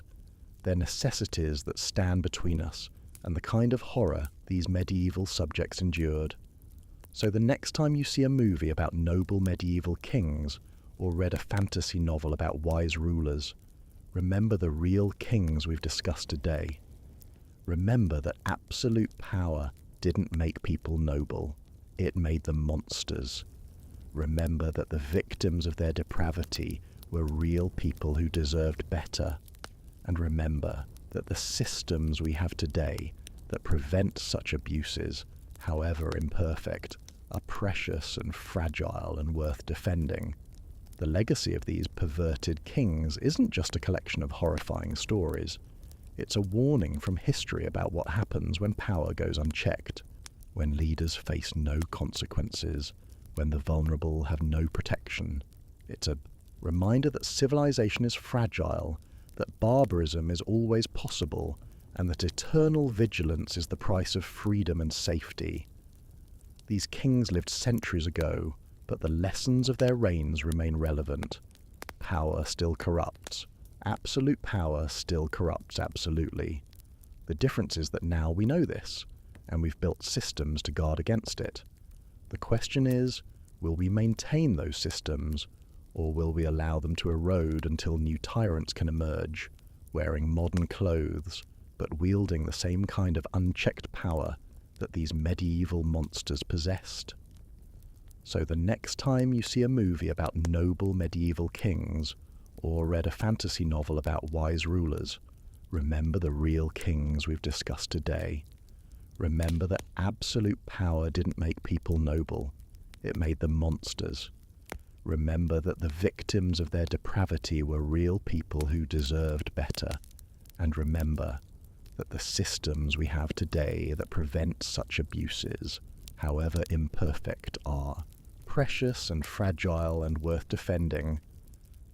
They're necessities that stand between us and the kind of horror these medieval subjects endured. So the next time you see a movie about noble medieval kings or read a fantasy novel about wise rulers, remember the real kings we've discussed today. Remember that absolute power didn't make people noble, it made them monsters. Remember that the victims of their depravity were real people who deserved better. And remember that the systems we have today that prevent such abuses, however imperfect, are precious and fragile and worth defending. The legacy of these perverted kings isn't just a collection of horrifying stories. It's a warning from history about what happens when power goes unchecked, when leaders face no consequences, when the vulnerable have no protection. It's a reminder that civilization is fragile, that barbarism is always possible, and that eternal vigilance is the price of freedom and safety. These kings lived centuries ago, but the lessons of their reigns remain relevant. Power still corrupts. Absolute power still corrupts absolutely. The difference is that now we know this, and we've built systems to guard against it. The question is, will we maintain those systems, or will we allow them to erode until new tyrants can emerge, wearing modern clothes, but wielding the same kind of unchecked power that these medieval monsters possessed? So the next time you see a movie about noble medieval kings, or read a fantasy novel about wise rulers, remember the real kings we've discussed today. Remember that absolute power didn't make people noble, it made them monsters. Remember that the victims of their depravity were real people who deserved better. And remember that the systems we have today that prevent such abuses, however imperfect, are precious and fragile and worth defending.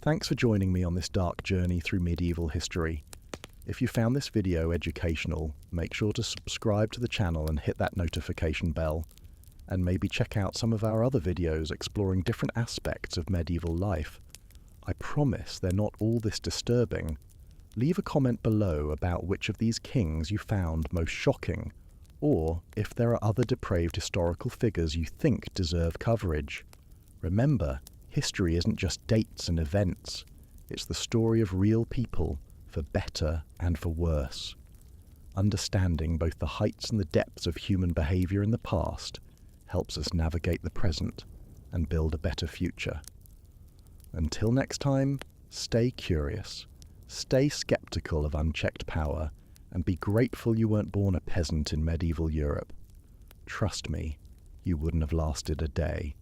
Thanks for joining me on this dark journey through medieval history. If you found this video educational, make sure to subscribe to the channel and hit that notification bell. And maybe check out some of our other videos exploring different aspects of medieval life. I promise they're not all this disturbing. Leave a comment below about which of these kings you found most shocking, or if there are other depraved historical figures you think deserve coverage. Remember, history isn't just dates and events. It's the story of real people, for better and for worse. Understanding both the heights and the depths of human behavior in the past helps us navigate the present and build a better future. Until next time, stay curious, stay skeptical of unchecked power, and be grateful you weren't born a peasant in medieval Europe. Trust me, you wouldn't have lasted a day.